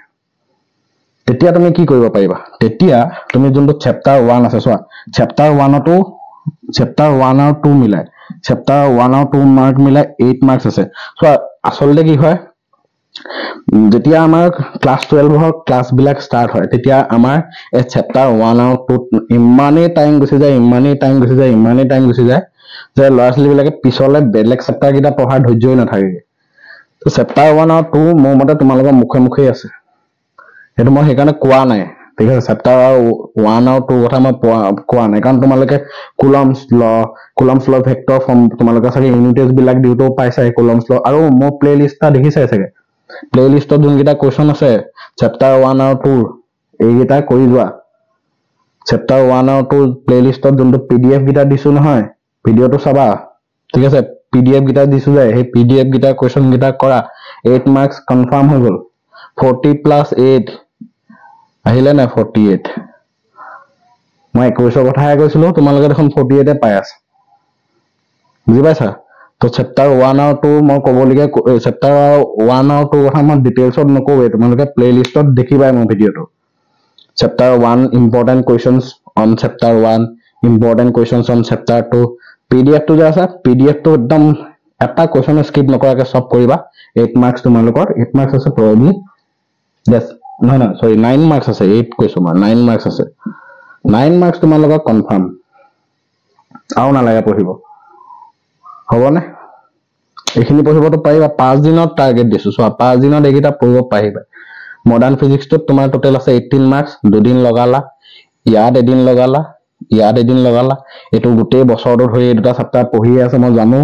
তেতিয়া তুমি কি কৰিব পাৰিবা তেতিয়া তুমি যোনটো চেপ্টাৰ 1 আছে চোৱা চেপ্টাৰ 1 আৰু 2 মিলাই চেপ্টাৰ 1 আৰু 2 মাৰ্ক মিলাই 8 মাৰ্কস আছে চোৱা আসলতে কি হয় যেতিয়া আমাৰ ক্লাস 12 হক ক্লাস বিলাক স্টাৰ্ট হয় তেতিয়া আমাৰ এই চেপ্টাৰ 1 আৰু 2 ইমানেই টাইম গুছি যায় যে ল'ৰা ছোৱালী বিলাকে পিছলে বেলেগ চেপ্টাৰ কিটা পঢ়াৰ ধৈৰ্যই নাথাকে তো চেপ্টাৰ 1 আৰু 2 মোৰ মতে তোমালোকৰ মুখে আছে সেইটো মই সেইকাৰণে কোৱা নাই ঠিক আছে চেপ্টাৰ 1 আৰু 2 কথা মই কোৱা নাই কাৰণ তোমালোকে কুলম্বস ল ভেক্টৰ ফৰ্ম তোমালোকে চাগে ইউনিটেজ বিলাক দিউটো পাইছা কুলম্বস ল আৰু মই প্লেলিষ্টটা দেখিছাই চাগে প্লেলিষ্টত যোনগিটা কোৱেশ্চন আছে চেপ্টাৰ 1 আৰু 2 এইগিটা কৰি যোৱা চেপ্টাৰ 1 আৰু 2 প্লেলিষ্টত যোনটো পিডিএফ গিটা দিছো নহয় ভিডিওটো চাবা ঠিক আছে পিডিএফ গিটা দিছো যে সেই পিডিএফ গিটা কোৱেশ্চন গিটা কৰা 8 মাৰ্কস কনফাৰ্ম হৈ গল 40 + 8 আহিলে না 48 মই 21 কথাহে কৈছিলো তোমালোকে দেখোন 48 পাই আছে বুজি পাইছা তো চেপ্টাৰ 1 আৰু 2 মই কবলগীয়া চেপ্টাৰ 1 আৰু 2 কথা মই ডিটেইলছত নকওৱে তোমালোকে প্লেলিষ্টত দেখিবাই মোৰ ভিডিওটো chapter 1 important questions on chapter 1 important questions on chapter 2 PDF টো যে আছে পিডিএফ টো একদম এটা কোৱেশ্চন স্কিপ নকৰাকে সব কৰিবা 8 মাৰ্কছ তোমালোকৰ 8 মাৰ্কছ আছে probably yes নহয় sorry 9 মাৰ্কছ আছে 8 কৈছো মই 9 মাৰ্কছ আছে 9 মাৰ্কছ তোমালোকৰ কনফাৰ্ম আৰু নালাগে পঢ়িব হ'বনে এইখিনি পঢ়িবতো পাৰিবা 5 দিনত টাৰ্গেট দিছো চোৱা 5 দিনত এইকেইটা পঢ়িব পাৰিবা মডাৰ্ণ ফিজিক্সটোত তোমাৰ টোটেল আছে 18 মাৰ্কছ দুদিন লগালা ইয়াত এদিন লগালা এটো গোটেই বছৰটো ধৰি এই দুটা চেপ্টাৰ পঢ়ি আছে মই জানো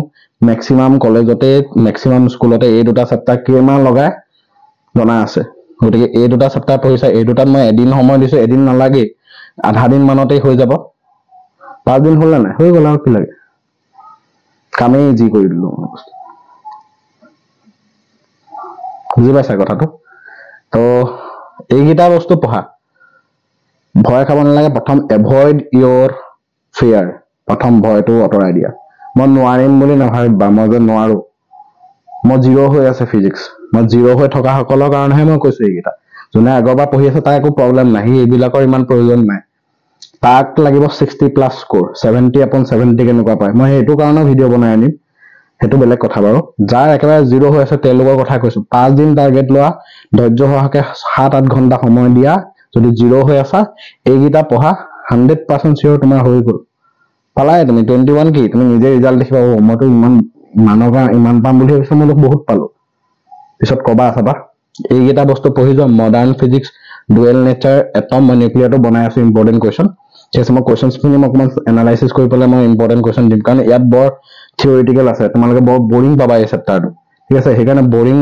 ম্যাক্সিমাম কলেজতে ম্যাক্সিমাম স্কুলতে এই দুটা চেপ্টাৰ কিমান লগায় জনা আছে গতিকে এই দুটা চেপ্টাৰ পঢ়িছা এই দুটাত মই এদিন সময় দিছো এদিন নালাগে আধা দিন মানতেই হৈ যাব 5 দিন হ'ল না হৈ গ'ল আৰু কি লাগে কামেই ইজি কৰি দিলো বুজি পাইছা কথাটো তো এইকেইটা বস্তু পঢ়া ভয় খাব নালাগে প্ৰথম এভয়েড ইয়োৰ ফিয়াৰ প্ৰথম ভয়টো আঁতৰাই দিয়া মই নোৱাৰিম বুলি নাভাবিবা মই যে নোৱাৰো মই জিৰ' হৈ আছে ফিজিক্স মই জিৰ' হৈ থকা সকলৰ কাৰণেহে মই কৈছো এইকেইটা যোনে আগৰবাৰ পঢ়ি আছে তাৰ একো প্ৰব্লেম নাই এইবিলাকৰ ইমান প্ৰয়োজন নাই তাক লাগিব 60 প্লাছ স্কোৰ 70/70 কেনেকুৱা পায় মই সেইটো কাৰণে ভিডিঅ' বনাই আনিম সেইটো বেলেগ কথা বাৰু যাৰ একেবাৰে জিৰ' হৈ আছে তেওঁলোকৰ কথা কৈছো 5 দিন টাৰ্গেট লোৱা ধৈৰ্য সহকাৰে 7-8 ঘণ্টা সময় দিয়া যদি জিৰ' হৈ আছা এইকেইটা পঢ়া 100% চিয়ৰ তোমাৰ হৈ গ'ল পালাই তুমি 21 কি তুমি নিজে ৰিজাল্ট দেখিবা মইতো ইমান পাম বুলি ভাবিছো মই বহুত পালো পিছত কবা চাবা এইকেইটা বস্তু পঢ়ি যোৱা modern physics dual nature atom মই নিউক্লিয়াৰটো বনাই আছো ইম্পৰ্টেণ্ট কুৱেশ্যন ঠিক আছে মই কুৱেশ্যনছখিনি মই অকণমান এনালাইচিছ কৰি পেলাই মই ইম্পৰ্টেণ্ট কুৱেশ্যন দিম কাৰণ ইয়াত বৰ থিয়ৰিটিকেল আছে তোমালোকে বৰ বৰিং পাবা এই চেপ্টাৰটো ঠিক আছে সেইকাৰণে বৰিং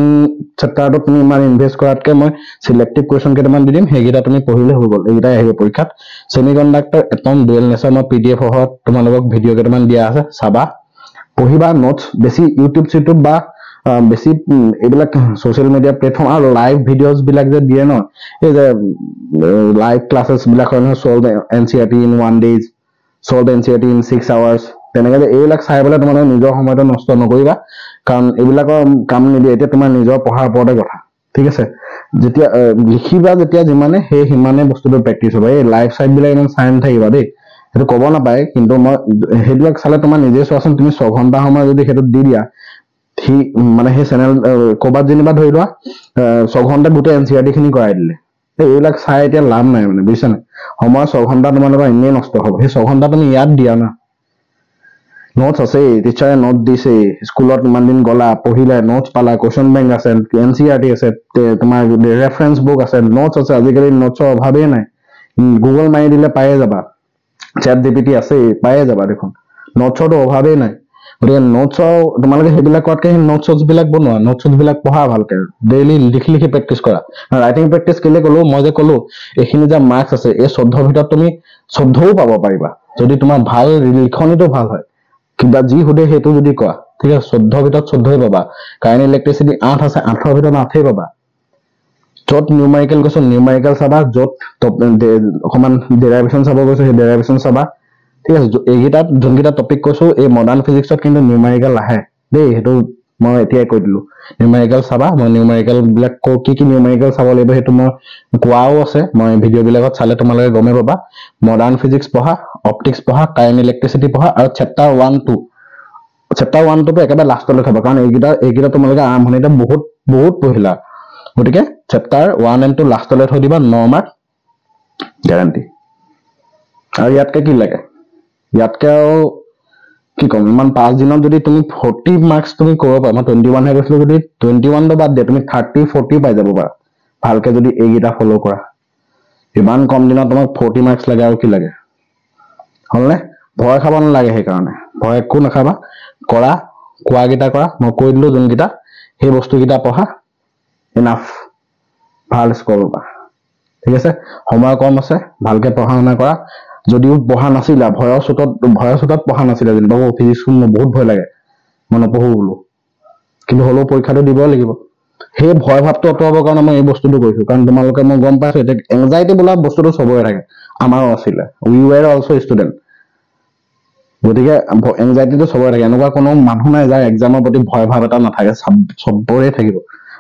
চেপ্টাৰটো তুমি ইমান ইনভেষ্ট কৰাতকে মই সিলেক্টিভ কুৱেশ্যন কেইটামান দি দিম সেইকেইটা তুমি পঢ়িলে হৈ গ'ল এইকেইটাই আহিব পৰীক্ষাত সেমিকণ্ডাক্টৰ এটম ডুৱেল নেচাৰ মই PDF সহত তোমালোকক ভিডিঅ' কেইটামান দিয়া আছে চাবা পঢ়িবা নোটছ বেছি ইউটিউব বা বেছি এইবিলাক সোশ্যাল মিডিয়া প্লেটফৰ্ম আৰু লাইভ ভিডিঅ'জ বিলাক যে দিয়ে ন এই যে লাইভ ক্লাছেছ বিলাক হয় নহয় solve NCERT in 1 days solve NCERT in 6 hours তেনেকৈ যে এইবিলাক চাই পেলাই তোমালোকে নিজৰ সময়টো নষ্ট নকৰিবা কাৰণ এইবিলাকৰ কাম নিদিয়ে এতিয়া তোমাৰ নিজৰ পঢ়াৰ ওপৰতে কথা ঠিক আছে যেতিয়া লিখিবা যেতিয়া যিমানে সেই সিমানে বস্তুটো প্ৰেক্টিছ হ'ব এই লাইভ সাইট বিলাক ইমান চাই নাথাকিবা দেই সেইটো ক'ব নাপায় কিন্তু মই সেইবিলাক চালে তোমাৰ নিজে চোৱাচোন তুমি 6 ঘণ্টা সময় যদি সেইটো দি দিয়া সি মানে সেই চেনেল ক'বাত যেনিবা ধৰি লোৱা 6 ঘণ্টাত গোটেই NCERT খিনি কৰাই দিলে এইবিলাক চাই এতিয়া লাভ নাই মানে বুজিছা নে সময় 6 ঘণ্টা তোমালোকৰ এনেই নষ্ট হ'ব সেই 6 ঘণ্টা তুমি ইয়াত দিয়া না নোটছ আছে টিচাৰে নোট দিছে স্কুলত ইমান দিন গলা পঢ়িলে নোটছ পালা কোৱেশ্যন বেংক আছে NCERT আছে তোমাৰ ৰেফাৰেন্স বুক আছে নোটছ আছে আজিকালি নোটছৰ অভাৱেই নাই গুগল মাৰি দিলে পায়ে যাবা চ্যাট GPT আছে পায়ে যাবা দেখোন নোটছৰটো অভাৱেই নাই গতিকে নোটছৰ তোমালোকে সেইবিলাক কৰাতকে নোটছ বিলাক বনোৱা নোটছ বিলাক পঢ়া ভালকে ডেইলি লিখি প্ৰেক্টিছ কৰা ৰাইটিং প্ৰেক্টিছ কেলে ক'লো মই যে ক'লো এইখিনি যে মাৰ্কছ আছে এই 14 ভিতৰত তুমি 14ও পাব পাৰিবা যদি তোমাৰ ভাল লিখনিটো ভাল হয় কিবা যি সুধে সেইটো যদি কোৱা ঠিক আছে 14 ভিতৰত 14ই পাবা কাৰেণ্ট ইলেক্ট্ৰিচিটি 8 আছে 8ৰ ভিতৰত 8ই পাবা য'ত নিউমাৰিকেল কৈছো নিউমাৰিকেল চাবা য'ত অকমান ডেৰাইভেশ্যন চাব কৈছো সেই ডেৰাইভেশ্যন চাবা ঠিক আছে এইকেইটাত যোনকেইটা টপিক কৈছো এই মডাৰ্ণ ফিজিক্সত কিন্তু নিউমাৰিকেল আহে দেই সেইটো মই এতিয়াই কৈ দিলো নিউমাৰিকেল চাবা মই নিউমাৰিকেল বিলাক কি নিউমাৰিকেল চাব লাগিব সেইটো মই কোৱাও আছে মই ভিডিঅ' বিলাকত চালে তোমালোকে গমে পাবা মডাৰ্ণ ফিজিক্স পঢ়া অপটিক্স পঢ়া কাৰেণ্ট ইলেক্ট্ৰিচিটি পঢ়া আৰু চেপ্টাৰ 1-2 চেপ্টাৰ 1-2 টো একেবাৰে লাষ্টলৈ থবা কাৰণ এইকেইটা তোমালোকে আৰম্ভণিতে বহুত পঢ়িলা গতিকে চেপ্টাৰ 1 and 2 লাষ্টলৈ থৈ দিবা 9 মাৰ্ক গ্যাৰান্টি আৰু ইয়াতকে কি লাগে ইয়াতকে আৰু কি কম ইমান 5 দিনত যদি তুমি 40 মাৰ্কস তুমি কৰিব পাৰা মই 21 হে কৈছিলো যদি 21 টো বাদ দিয়া তুমি 30-40 পাই যাব পাৰা ভালকে যদি এইকেইটা ফলো কৰা ইমান কম দিনত তোমাক 40 মাৰ্কস লাগে আৰু কি লাগে হলনে ভয় খাব নালাগে সেই কাৰণে ভয় একো নাখাবা কৰা কোৱাগিটা কৰা মই কৈ দিলো যোনগিটা সেই বস্তুগিটা পঢ়া এনাফ ভাল স্কোৰ পাবা ঠিক আছে সময় কম আছে ভালকে পঢ়া শুনা কৰা যদিও পঢ়া নাছিলা ভয়ৰ চুতত পঢ়া নাছিলা যেনিবা ফিজিক্স মোৰ বহুত ভয় লাগে মই নপঢ়ো বোলো কিন্তু হলো পৰীক্ষাটো দিব লাগিব সেই ভয় ভাৱটো অতৰাবৰ কাৰণে মই এই বস্তুটো কৈছো কাৰণ তোমালোকে মই গম পাইছো এটা এংজাইটি বোলা বস্তুটো সবৰে থাকে আমাৰো আছিল উই ওয়াৰ অলসো ষ্টুডেন্ট গতিকে এংজাইটিটো সবৰে থাকে এনেকুৱা কোনো মানুহ নাই যাৰ এক্সামৰ প্ৰতি ভয় ভাৱ এটা নাথাকে সবৰে থাকিব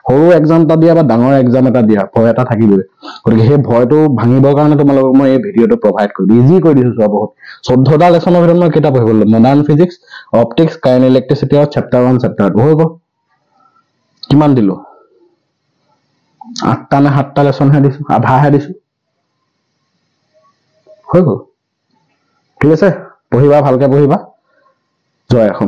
সৰু এক্সাম এটা দিয়া বা ডাঙৰ এক্সাম এটা দিয়া ভয় এটা থাকিবই গতিকে সেই ভয়টো ভাঙিবৰ কাৰণে তোমালোকক মই এই ভিডিঅটো প্ৰভাইড কৰিম ইজি কৰি দিছো সব বহুত 14টা লেসনৰ ভিতৰত মই কিতাপ পঢ়িব modern physics optics current electricity আৰু চেপ্টাৰ 1 চেপ্টাৰ 2 হৈ গ'ল কিমান দিলো 8টা নে 7টা লেচনহে দিছো আধাহে দিছো হৈ গ'ল ঠিক আছে পঢ়িবা ভালকে পঢ়িবা জয় এখন